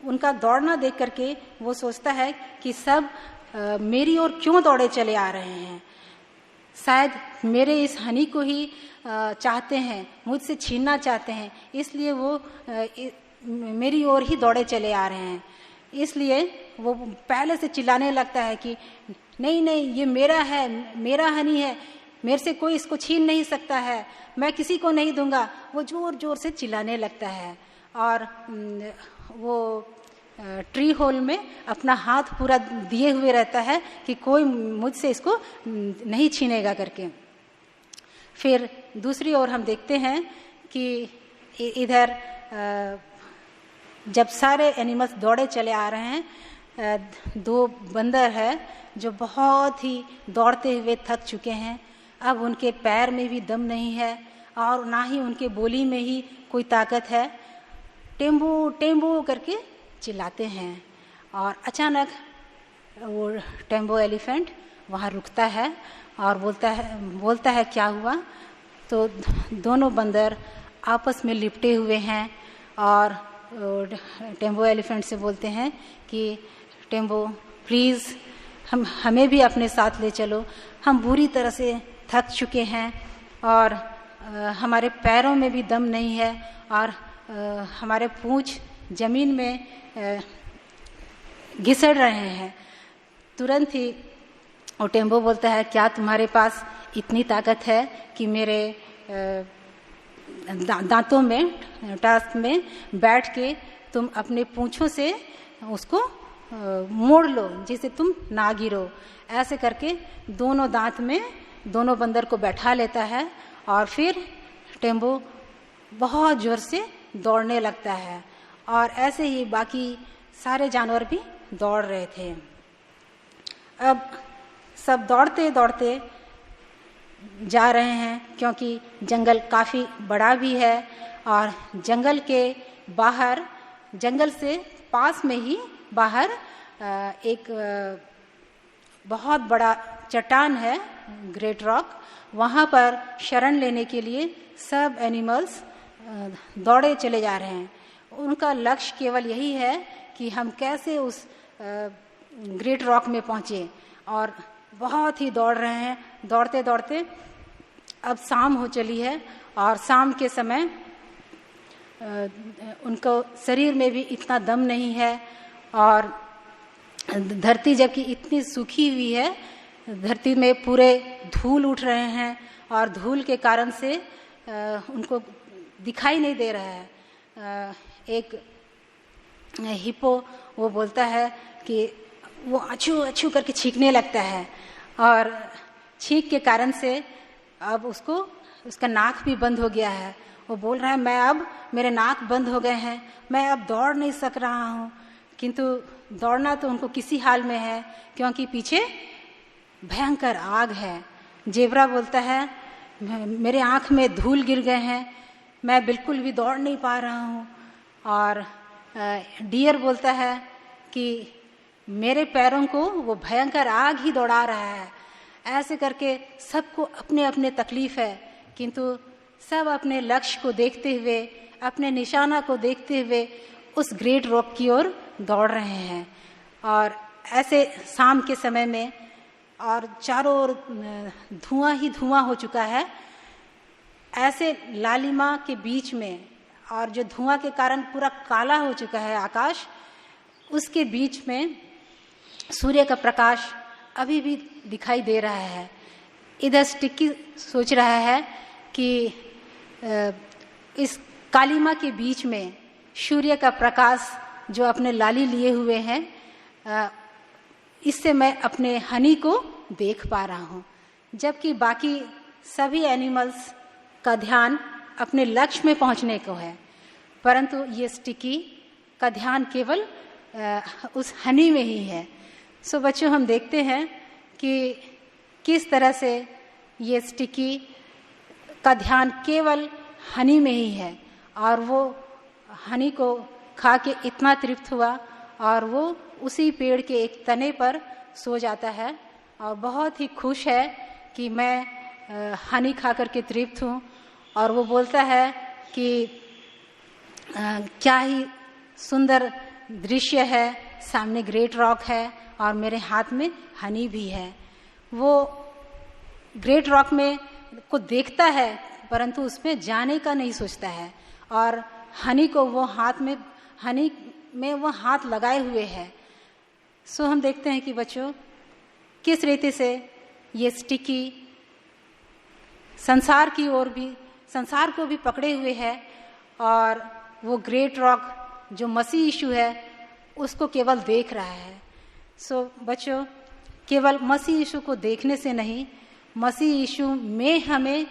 उनका दौड़ना देख करके वो सोचता है कि सब मेरी ओर क्यों दौड़े चले आ रहे हैं, शायद मेरे इस हनी को ही चाहते हैं, मुझसे छीनना चाहते हैं, इसलिए वो मेरी ओर ही दौड़े चले आ रहे हैं। इसलिए वो पहले से चिल्लाने लगता है कि नहीं नहीं, ये मेरा है, मेरा हनी है, मेरे से कोई इसको छीन नहीं सकता है, मैं किसी को नहीं दूंगा। वो जोर जोर से चिल्लाने लगता है और वो ट्री होल में अपना हाथ पूरा दिए हुए रहता है कि कोई मुझसे इसको नहीं छीनेगा करके। फिर दूसरी ओर हम देखते हैं कि इधर जब सारे एनिमल्स दौड़े चले आ रहे हैं, दो बंदर है जो बहुत ही दौड़ते हुए थक चुके हैं। अब उनके पैर में भी दम नहीं है और ना ही उनके बोली में ही कोई ताकत है। टेम्बू टेम्बू करके चिल्लाते हैं और अचानक वो टेम्बो एलिफेंट वहाँ रुकता है और बोलता है क्या हुआ। तो दोनों बंदर आपस में लिपटे हुए हैं और टेम्बो एलिफेंट से बोलते हैं कि टेम्बो प्लीज़ हमें भी अपने साथ ले चलो, हम बुरी तरह से थक चुके हैं और हमारे पैरों में भी दम नहीं है और हमारे पूंछ जमीन में घिसड़ रहे हैं। तुरंत ही वो टेम्बो बोलता है, क्या तुम्हारे पास इतनी ताकत है कि मेरे दांतों में टास्क में बैठ के तुम अपने पूंछों से उसको मोड़ लो जिससे तुम ना गिरो। ऐसे करके दोनों दांत में दोनों बंदर को बैठा लेता है और फिर टेम्बो बहुत जोर से दौड़ने लगता है और ऐसे ही बाकी सारे जानवर भी दौड़ रहे थे। अब सब दौड़ते दौड़ते जा रहे हैं क्योंकि जंगल काफ़ी बड़ा भी है और जंगल के बाहर, जंगल से पास में ही बाहर एक बहुत बड़ा चट्टान है, ग्रेट रॉक। वहाँ पर शरण लेने के लिए सब एनिमल्स दौड़े चले जा रहे हैं। उनका लक्ष्य केवल यही है कि हम कैसे उस ग्रेट रॉक में पहुँचे और बहुत ही दौड़ रहे हैं। दौड़ते दौड़ते अब शाम हो चली है और शाम के समय उनको शरीर में भी इतना दम नहीं है और धरती जबकि इतनी सूखी हुई है, धरती में पूरे धूल उठ रहे हैं और धूल के कारण से उनको दिखाई नहीं दे रहा है। एक हिप्पो वो बोलता है कि वो अछू अछू करके छींकने लगता है और छींक के कारण से अब उसका नाक भी बंद हो गया है। वो बोल रहा है, मैं अब मेरे नाक बंद हो गए हैं, मैं अब दौड़ नहीं सक रहा हूँ। किंतु दौड़ना तो उनको किसी हाल में है क्योंकि पीछे भयंकर आग है। जेब्रा बोलता है, मेरे आँख में धूल गिर गए हैं, मैं बिल्कुल भी दौड़ नहीं पा रहा हूँ। और डियर बोलता है कि मेरे पैरों को वो भयंकर आग ही दौड़ा रहा है। ऐसे करके सबको अपने अपने तकलीफ है किंतु सब अपने लक्ष्य को देखते हुए, अपने निशाना को देखते हुए उस ग्रेट रॉक की ओर दौड़ रहे हैं। और ऐसे शाम के समय में और चारों ओर धुआं ही धुआं हो चुका है। ऐसे लालिमा के बीच में और जो धुआं के कारण पूरा काला हो चुका है आकाश, उसके बीच में सूर्य का प्रकाश अभी भी दिखाई दे रहा है। इधर स्टिकी सोच रहा है कि इस कालिमा के बीच में सूर्य का प्रकाश जो अपने लाली लिए हुए हैं, इससे मैं अपने हनी को देख पा रहा हूँ, जबकि बाकी सभी एनिमल्स का ध्यान अपने लक्ष्य में पहुँचने को है, परंतु ये स्टिकी का ध्यान केवल उस हनी में ही है। सो बच्चों, हम देखते हैं कि किस तरह से ये स्टिकी का ध्यान केवल हनी में ही है और वो हनी को खा के इतना तृप्त हुआ और वो उसी पेड़ के एक तने पर सो जाता है और बहुत ही खुश है कि मैं हनी खा करके तृप्त हूँ। और वो बोलता है कि क्या ही सुंदर दृश्य है, सामने ग्रेट रॉक है और मेरे हाथ में हनी भी है। वो ग्रेट रॉक में को देखता है परंतु उसमें जाने का नहीं सोचता है और हनी को वो हनी में वो हाथ लगाए हुए है। सो हम देखते हैं कि बच्चों, किस रीति से ये स्टिकी संसार की ओर भी, संसार को भी पकड़े हुए है और वो ग्रेट रॉक जो मसीह यीशु है उसको केवल देख रहा है। सो बच्चों, केवल मसीह यीशु को देखने से नहीं, मसीह यीशु में हमें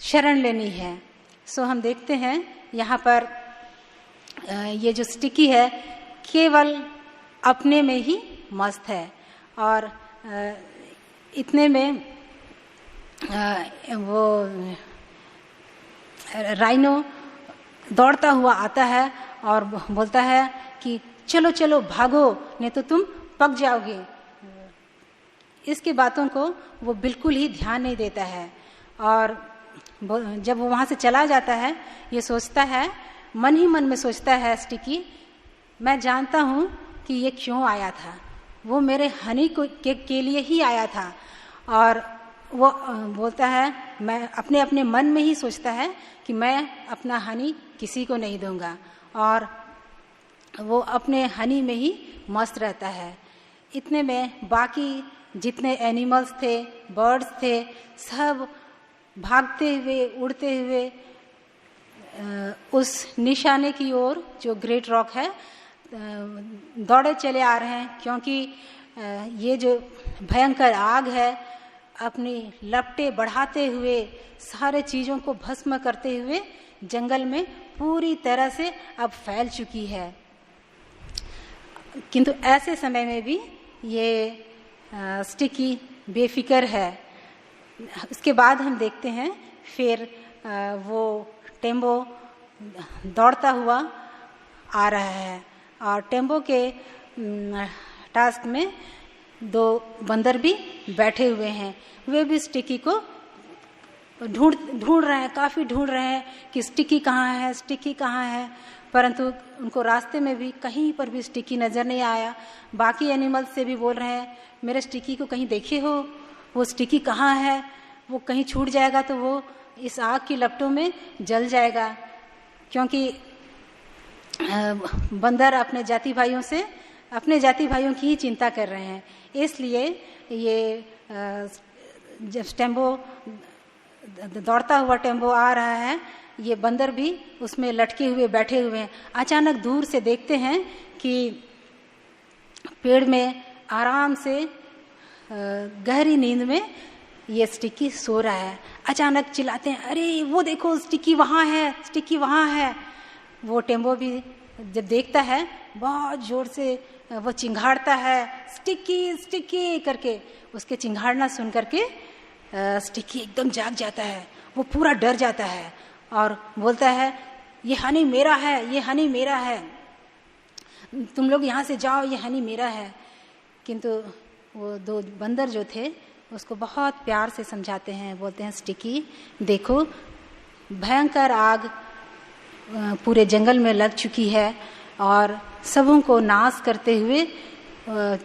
शरण लेनी है। सो हम देखते हैं यहाँ पर ये जो स्टिकी है केवल अपने में ही मस्त है और इतने में वो राइनो दौड़ता हुआ आता है और बोलता है कि चलो चलो भागो, नहीं तो तुम पक जाओगे। इसकी बातों को वो बिल्कुल ही ध्यान नहीं देता है और जब वो वहाँ से चला जाता है, ये सोचता है, मन ही मन में सोचता है स्टिकी, मैं जानता हूँ कि कि ये क्यों आया था। वो मेरे हनी के लिए ही आया था। और वो बोलता है, मैं अपने अपने मन में ही सोचता है कि मैं अपना हनी किसी को नहीं दूंगा, और वो अपने हनी में ही मस्त रहता है। इतने में बाकी जितने एनिमल्स थे, बर्ड्स थे, सब भागते हुए, उड़ते हुए उस निशाने की ओर जो ग्रेट रॉक है दौड़े चले आ रहे हैं, क्योंकि ये जो भयंकर आग है अपनी लपटें बढ़ाते हुए, सारे चीज़ों को भस्म करते हुए जंगल में पूरी तरह से अब फैल चुकी है। किंतु ऐसे समय में भी ये स्टिकी बेफिक्र है। उसके बाद हम देखते हैं फिर वो टेम्बो दौड़ता हुआ आ रहा है, और टेम्बो के टास्क में 2 बंदर भी बैठे हुए हैं। वे भी स्टिकी को ढूंढ रहे हैं, काफ़ी ढूंढ रहे हैं कि स्टिकी कहाँ है, स्टिकी कहाँ है, परंतु उनको रास्ते में भी कहीं पर भी स्टिकी नज़र नहीं आया। बाकी एनिमल्स से भी बोल रहे हैं, मेरे स्टिकी को कहीं देखे हो, वो स्टिकी कहाँ है, वो कहीं छूट जाएगा तो वो इस आग की लपटों में जल जाएगा। क्योंकि बंदर अपने जाति भाइयों की ही चिंता कर रहे हैं। इसलिए ये जब टेम्बो दौड़ता हुआ टेम्बो आ रहा है, ये बंदर भी उसमें लटके हुए बैठे हुए हैं। अचानक दूर से देखते हैं कि पेड़ में आराम से गहरी नींद में ये स्टिकी सो रहा है। अचानक चिल्लाते हैं, अरे वो देखो स्टिकी वहाँ है, स्टिकी वहाँ है। वो टेम्बो भी जब देखता है बहुत जोर से वो चिंघाड़ता है, स्टिकी स्टिकी करके। उसके चिंघाड़ना सुन करके स्टिकी एकदम जाग जाता है, वो पूरा डर जाता है और बोलता है, ये हनी मेरा है, ये हनी मेरा है, तुम लोग यहाँ से जाओ, ये हनी मेरा है। किंतु वो 2 बंदर जो थे उसको बहुत प्यार से समझाते हैं, बोलते हैं, स्टिकी देखो भयंकर आग पूरे जंगल में लग चुकी है और सबों को नाश करते हुए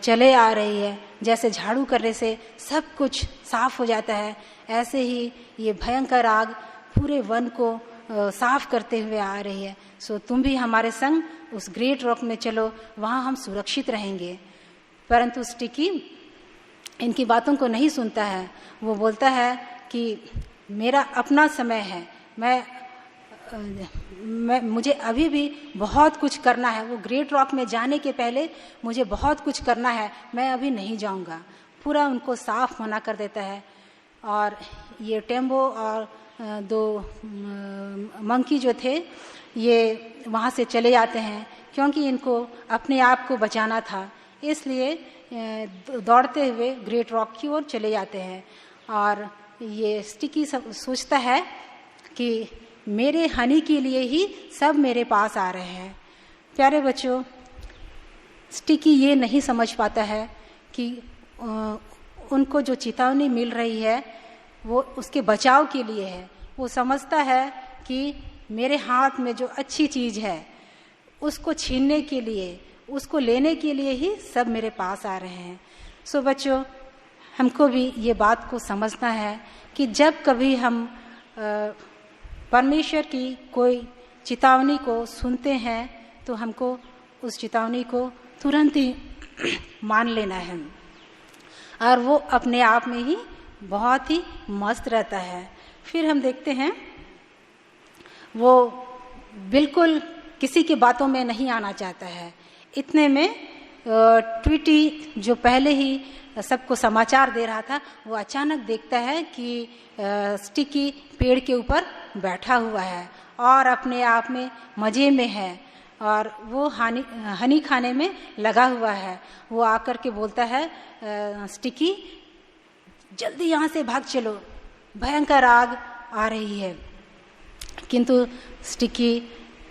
चले आ रही है। जैसे झाड़ू करने से सब कुछ साफ हो जाता है, ऐसे ही ये भयंकर आग पूरे वन को साफ करते हुए आ रही है। सो तुम भी हमारे संग उस ग्रेट रॉक में चलो, वहाँ हम सुरक्षित रहेंगे। परंतु स्टिकी इनकी बातों को नहीं सुनता है। वो बोलता है कि मेरा अपना समय है, मुझे अभी भी बहुत कुछ करना है। वो ग्रेट रॉक में जाने के पहले मुझे बहुत कुछ करना है, मैं अभी नहीं जाऊंगा। पूरा उनको साफ मना कर देता है। और ये टेम्बो और 2 मंकी जो थे ये वहाँ से चले जाते हैं, क्योंकि इनको अपने आप को बचाना था। इसलिए दौड़ते हुए ग्रेट रॉक की ओर चले जाते हैं। और ये स्टिकी सोचता है कि मेरे हनी के लिए ही सब मेरे पास आ रहे हैं। प्यारे बच्चों, स्टिकी ये नहीं समझ पाता है कि उनको जो चेतावनी मिल रही है वो उसके बचाव के लिए है। वो समझता है कि मेरे हाथ में जो अच्छी चीज़ है उसको छीनने के लिए, उसको लेने के लिए ही सब मेरे पास आ रहे हैं। सो बच्चों, हमको भी ये बात को समझना है कि जब कभी हम परमेश्वर की कोई चेतावनी को सुनते हैं तो हमको उस चेतावनी को तुरंत ही मान लेना है, और वो अपने आप में ही बहुत ही मस्त रहता है। फिर हम देखते हैं वो बिल्कुल किसी की बातों में नहीं आना चाहता है। इतने में ट्वीटी जो पहले ही सबको समाचार दे रहा था, वो अचानक देखता है कि स्टिकी पेड़ के ऊपर बैठा हुआ है और अपने आप में मज़े में है, और वो हनी खाने में लगा हुआ है। वो आकर के बोलता है, स्टिकी जल्दी यहाँ से भाग चलो, भयंकर आग आ रही है। किंतु स्टिकी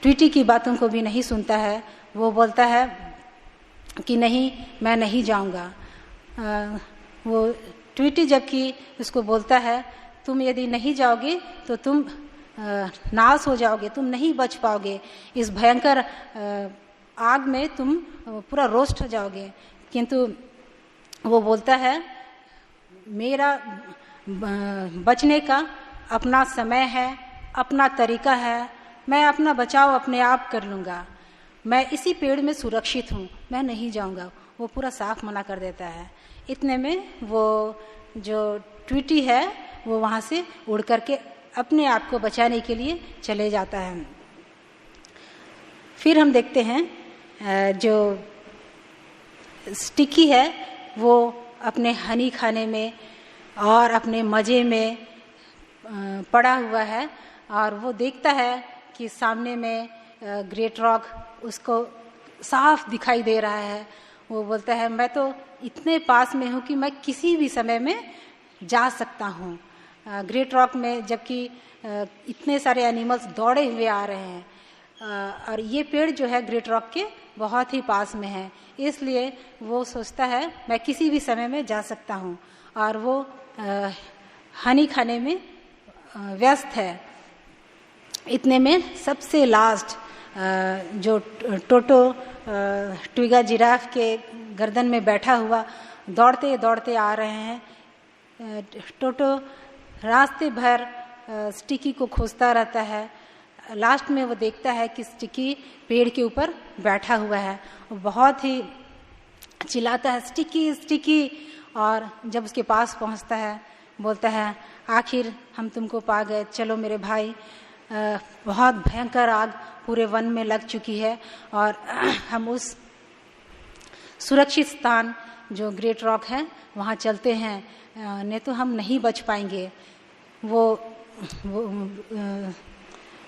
ट्वीटी की बातों को भी नहीं सुनता है। वो बोलता है कि नहीं, मैं नहीं जाऊँगा। वो ट्वीटी जबकि उसको बोलता है, तुम यदि नहीं जाओगे तो तुम नाश हो जाओगे, तुम नहीं बच पाओगे, इस भयंकर आग में तुम पूरा रोस्ट हो जाओगे। किंतु वो बोलता है मेरा बचने का अपना समय है, अपना तरीका है, मैं अपना बचाव अपने आप कर लूँगा, मैं इसी पेड़ में सुरक्षित हूँ, मैं नहीं जाऊँगा। वो पूरा साफ मना कर देता है। इतने में वो जो ट्वीटी है वो वहाँ से उड़ करके अपने आप को बचाने के लिए चले जाता है। फिर हम देखते हैं जो स्टिकी है वो अपने हनी खाने में और अपने मज़े में पड़ा हुआ है और वो देखता है कि सामने में ग्रेट रॉक उसको साफ दिखाई दे रहा है। वो बोलता है मैं तो इतने पास में हूँ कि मैं किसी भी समय में जा सकता हूँ। ग्रेट रॉक में जबकि इतने सारे एनिमल्स दौड़े हुए आ रहे हैं और ये पेड़ जो है ग्रेट रॉक के बहुत ही पास में है, इसलिए वो सोचता है मैं किसी भी समय में जा सकता हूँ और वो हनी खाने में व्यस्त है। इतने में सबसे लास्ट जो टोटो ट्विगा जिराफ के गर्दन में बैठा हुआ दौड़ते दौड़ते आ रहे हैं। टोटो रास्ते भर स्टिकी को खोजता रहता है। लास्ट में वो देखता है कि स्टिकी पेड़ के ऊपर बैठा हुआ है। वो बहुत ही चिल्लाता है स्टिकी स्टिकी, और जब उसके पास पहुंचता है बोलता है आखिर हम तुमको पा गए, चलो मेरे भाई। बहुत भयंकर आग पूरे वन में लग चुकी है और हम उस सुरक्षित स्थान जो ग्रेट रॉक है वहाँ चलते हैं, नहीं तो हम नहीं बच पाएंगे। वो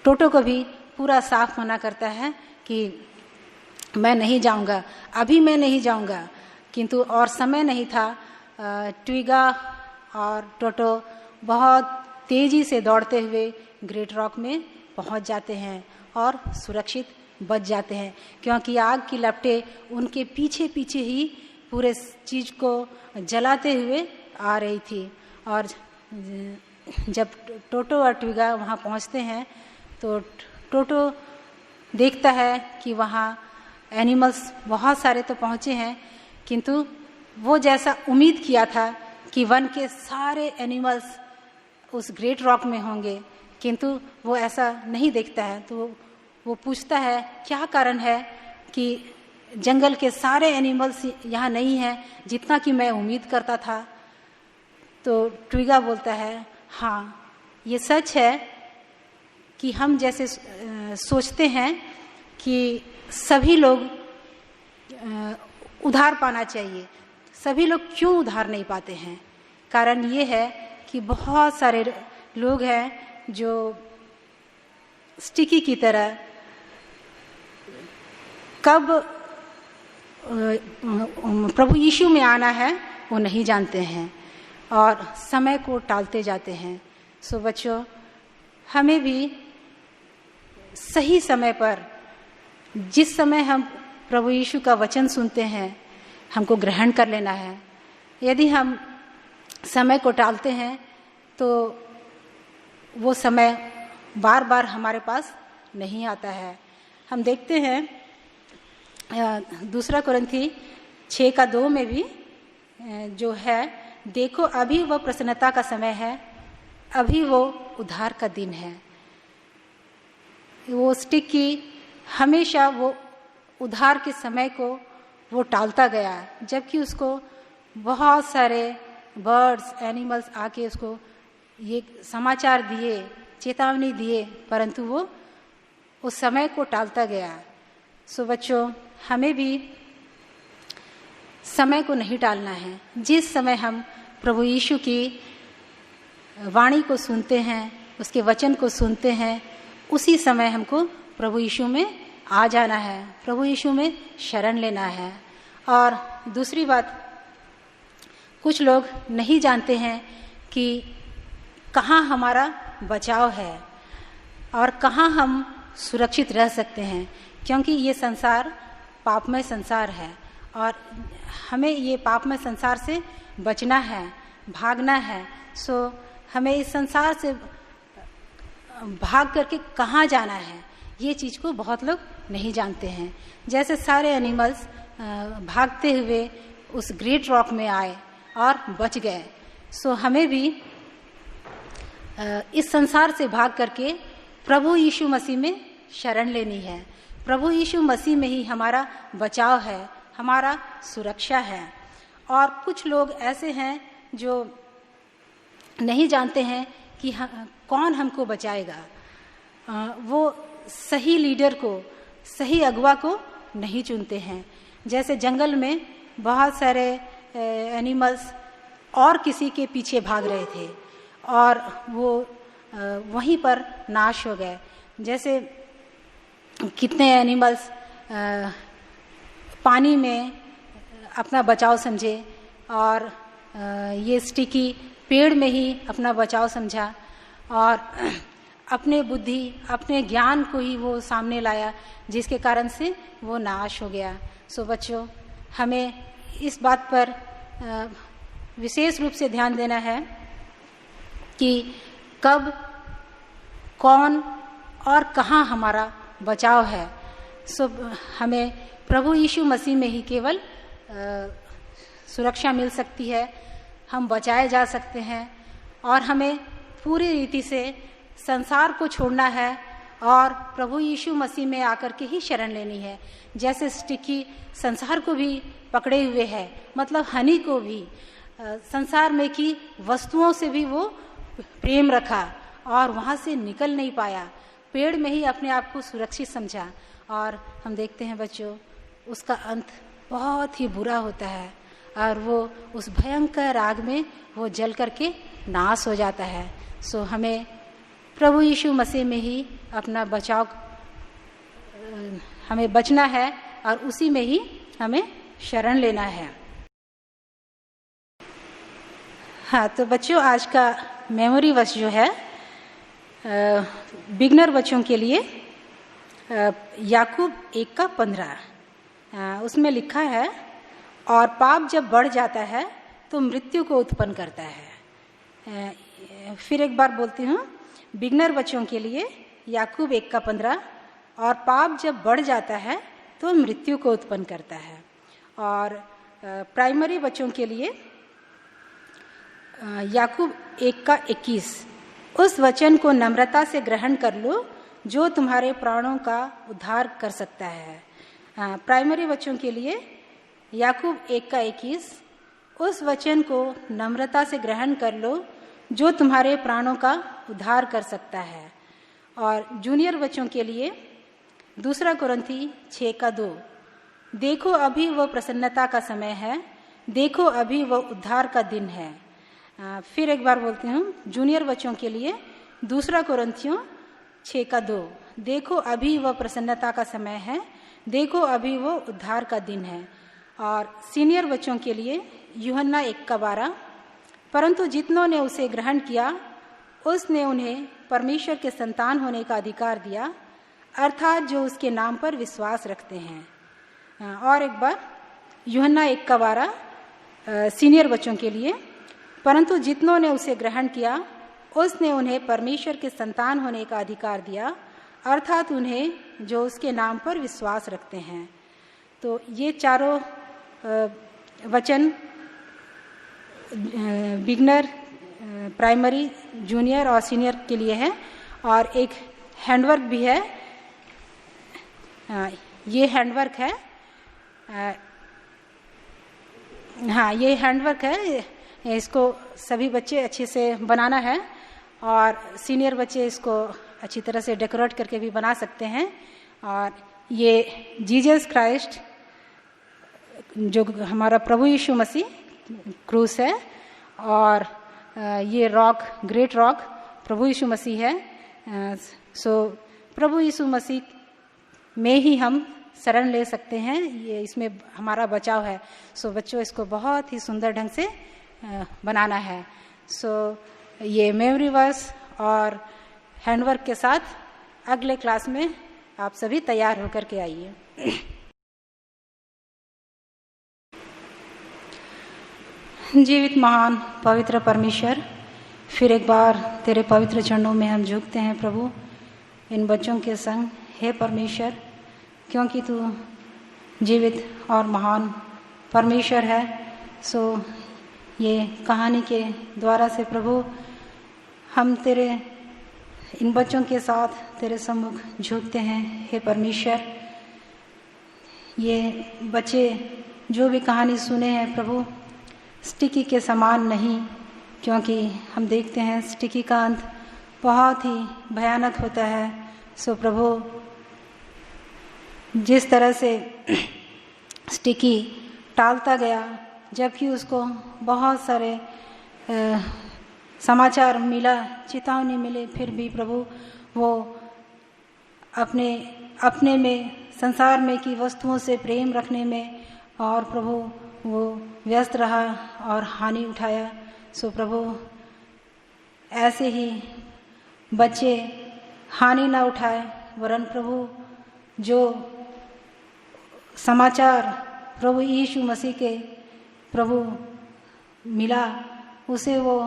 टोटो को भी पूरा साफ मना करता है कि मैं नहीं जाऊंगा, अभी मैं नहीं जाऊंगा। किंतु और समय नहीं था। ट्विगा और टोटो बहुत तेजी से दौड़ते हुए ग्रेट रॉक में पहुंच जाते हैं और सुरक्षित बच जाते हैं, क्योंकि आग की लपटें उनके पीछे पीछे ही पूरे चीज को जलाते हुए आ रही थी। और जब टोटो और ट्विगा वहाँ पहुँचते हैं तो टोटो देखता है कि वहाँ एनिमल्स बहुत सारे तो पहुँचे हैं, किंतु वो जैसा उम्मीद किया था कि वन के सारे एनिमल्स उस ग्रेट रॉक में होंगे, किंतु वो ऐसा नहीं देखता है। तो वो पूछता है क्या कारण है कि जंगल के सारे एनिमल्स यहाँ नहीं हैं जितना कि मैं उम्मीद करता था। तो ट्विगा बोलता है हाँ ये सच है कि हम जैसे सोचते हैं कि सभी लोग उधार पाना चाहिए, सभी लोग क्यों उधार नहीं पाते हैं। कारण ये है कि बहुत सारे लोग हैं जो स्टिकी की तरह कब प्रभु यीशु में आना है वो नहीं जानते हैं और समय को टालते जाते हैं। सो बच्चों, हमें भी सही समय पर, जिस समय हम प्रभु यीशु का वचन सुनते हैं, हमको ग्रहण कर लेना है। यदि हम समय को टालते हैं तो वो समय बार बार हमारे पास नहीं आता है। हम देखते हैं 2 कुरिन्थी 6:2 में भी जो है, देखो अभी वो प्रसन्नता का समय है, अभी वो उद्धार का दिन है। वो स्टिकी हमेशा वो उद्धार के समय को वो टालता गया, जबकि उसको बहुत सारे बर्ड्स एनिमल्स आके उसको ये समाचार दिए, चेतावनी दिए, परंतु वो उस समय को टालता गया। सो बच्चों, हमें भी समय को नहीं टालना है। जिस समय हम प्रभु यीशु की वाणी को सुनते हैं, उसके वचन को सुनते हैं, उसी समय हमको प्रभु यीशु में आ जाना है, प्रभु यीशु में शरण लेना है। और दूसरी बात, कुछ लोग नहीं जानते हैं कि कहाँ हमारा बचाव है और कहाँ हम सुरक्षित रह सकते हैं, क्योंकि ये संसार पापमय संसार है और हमें ये पापमय संसार से बचना है, भागना है। सो हमें इस संसार से भाग करके कहाँ जाना है, ये चीज़ को बहुत लोग नहीं जानते हैं। जैसे सारे एनिमल्स भागते हुए उस ग्रेट रॉक में आए और बच गए, सो हमें भी इस संसार से भाग करके प्रभु यीशु मसीह में शरण लेनी है। प्रभु यीशु मसीह में ही हमारा बचाव है, हमारा सुरक्षा है। और कुछ लोग ऐसे हैं जो नहीं जानते हैं कि कौन हमको बचाएगा। वो सही लीडर को, सही अगुवा को नहीं चुनते हैं। जैसे जंगल में बहुत सारे एनिमल्स और किसी के पीछे भाग रहे थे और वो वहीं पर नाश हो गए। जैसे कितने एनिमल्स पानी में अपना बचाव समझे और ये स्टिकी पेड़ में ही अपना बचाव समझा और अपने बुद्धि, अपने ज्ञान को ही वो सामने लाया, जिसके कारण से वो नाश हो गया। सो बच्चों, हमें इस बात पर विशेष रूप से ध्यान देना है कि कब, कौन और कहाँ हमारा बचाव है। सो हमें प्रभु यीशु मसीह में ही केवल सुरक्षा मिल सकती है, हम बचाए जा सकते हैं और हमें पूरी रीति से संसार को छोड़ना है और प्रभु यीशु मसीह में आकर के ही शरण लेनी है। जैसे स्टिकी संसार को भी पकड़े हुए है, मतलब हनी को भी संसार में की वस्तुओं से भी वो प्रेम रखा और वहाँ से निकल नहीं पाया, पेड़ में ही अपने आप को सुरक्षित समझा। और हम देखते हैं बच्चों, उसका अंत बहुत ही बुरा होता है और वो उस भयंकर आग में वो जल करके नाश हो जाता है। सो हमें प्रभु यीशु मसीह में ही अपना बचाव, हमें बचना है और उसी में ही हमें शरण लेना है। हाँ, तो बच्चों, आज का मेमोरी वर्स जो है बिगनर बच्चों के लिए याकूब 1:15, उसमें लिखा है, और पाप जब बढ़ जाता है तो मृत्यु को उत्पन्न करता है। फिर एक बार बोलती हूँ, बिगनर बच्चों के लिए याकूब 1:15, और पाप जब बढ़ जाता है तो मृत्यु को उत्पन्न करता है। और प्राइमरी बच्चों के लिए याकूब 1:21, उस वचन को नम्रता से ग्रहण कर लो जो तुम्हारे प्राणों का उद्धार कर सकता है। प्राइमरी बच्चों के लिए याकूब 1:21, उस वचन को नम्रता से ग्रहण कर लो जो तुम्हारे प्राणों का उद्धार कर सकता है। और जूनियर बच्चों के लिए 2 कुरिन्थी 6:2, देखो अभी वह प्रसन्नता का समय है, देखो अभी वह उद्धार का दिन है। फिर एक बार बोलती हूँ, जूनियर बच्चों के लिए 2 कुरिन्थियों 6:2, देखो अभी वह प्रसन्नता का समय है, देखो अभी वो उद्धार का दिन है। और सीनियर बच्चों के लिए यूहन्ना 1:12, परंतु जितनों ने उसे ग्रहण किया उसने उन्हें परमेश्वर के संतान होने का अधिकार दिया, अर्थात जो उसके नाम पर विश्वास रखते हैं। और एक बार यूहन्ना 1:12 सीनियर बच्चों के लिए, परंतु जितनों ने उसे ग्रहण किया उसने उन्हें परमेश्वर के संतान होने का अधिकार दिया, अर्थात उन्हें जो उसके नाम पर विश्वास रखते हैं। तो ये चारों वचन बिगनर, प्राइमरी, जूनियर और सीनियर के लिए है। और एक हैंडवर्क भी है, ये हैंडवर्क है, हाँ ये हैंडवर्क है, इसको सभी बच्चे अच्छे से बनाना है और सीनियर बच्चे इसको अच्छी तरह से डेकोरेट करके भी बना सकते हैं। और ये जीसस क्राइस्ट, जो हमारा प्रभु यीशु मसीह क्रूस है, और ये रॉक, ग्रेट रॉक प्रभु यीशु मसीह है। सो प्रभु यीशु मसीह में ही हम शरण ले सकते हैं, ये इसमें हमारा बचाव है। सो बच्चों, इसको बहुत ही सुंदर ढंग से बनाना है। सो ये मेमोरी वर्स और हैंडवर्क के साथ अगले क्लास में आप सभी तैयार होकर के आइए। जीवित महान पवित्र परमेश्वर, फिर एक बार तेरे पवित्र चरणों में हम झुकते हैं प्रभु, इन बच्चों के संग। हे परमेश्वर, क्योंकि तू जीवित और महान परमेश्वर है। सो ये कहानी के द्वारा से प्रभु हम तेरे इन बच्चों के साथ तेरे सम्मुख झुकते हैं। हे परमेश्वर, ये बच्चे जो भी कहानी सुने हैं प्रभु, स्टिकी के समान नहीं, क्योंकि हम देखते हैं स्टिकी का अंत बहुत ही भयानक होता है। सो प्रभु, जिस तरह से स्टिकी टालता गया, जबकि उसको बहुत सारे समाचार मिला, चेतावनी मिले, फिर भी प्रभु वो अपने में, संसार में की वस्तुओं से प्रेम रखने में और प्रभु वो व्यस्त रहा और हानि उठाया। सो प्रभु, ऐसे ही बच्चे हानि ना उठाए, वरन प्रभु जो समाचार प्रभु यीशु मसीह के प्रभु मिला, उसे वो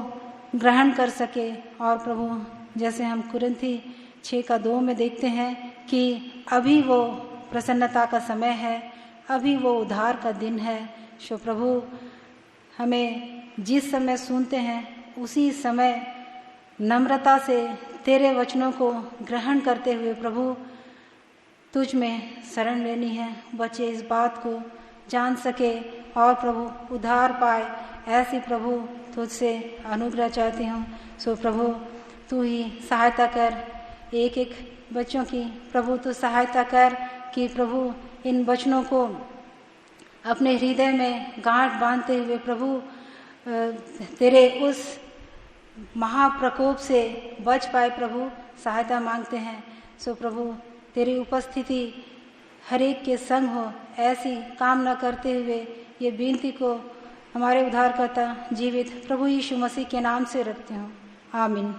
ग्रहण कर सके। और प्रभु, जैसे हम कुरिन्थी 6:2 में देखते हैं कि अभी वो प्रसन्नता का समय है, अभी वो उद्धार का दिन है। सो प्रभु, हमें जिस समय सुनते हैं उसी समय नम्रता से तेरे वचनों को ग्रहण करते हुए प्रभु तुझ में शरण लेनी है। बच्चे इस बात को जान सके और प्रभु उद्धार पाए, ऐसी प्रभु तुझसे अनुग्रह चाहती हूँ। सो प्रभु, तू ही सहायता कर, एक एक बच्चों की प्रभु तू सहायता कर कि प्रभु इन वचनों को अपने हृदय में गांठ बांधते हुए प्रभु तेरे उस महाप्रकोप से बच पाए। प्रभु सहायता मांगते हैं। सो प्रभु, तेरी उपस्थिति हर एक के संग हो, ऐसी कामना करते हुए ये विनती को हमारे उद्धारकर्ता जीवित प्रभु यीशु मसीह के नाम से रखते हूँ। आमीन।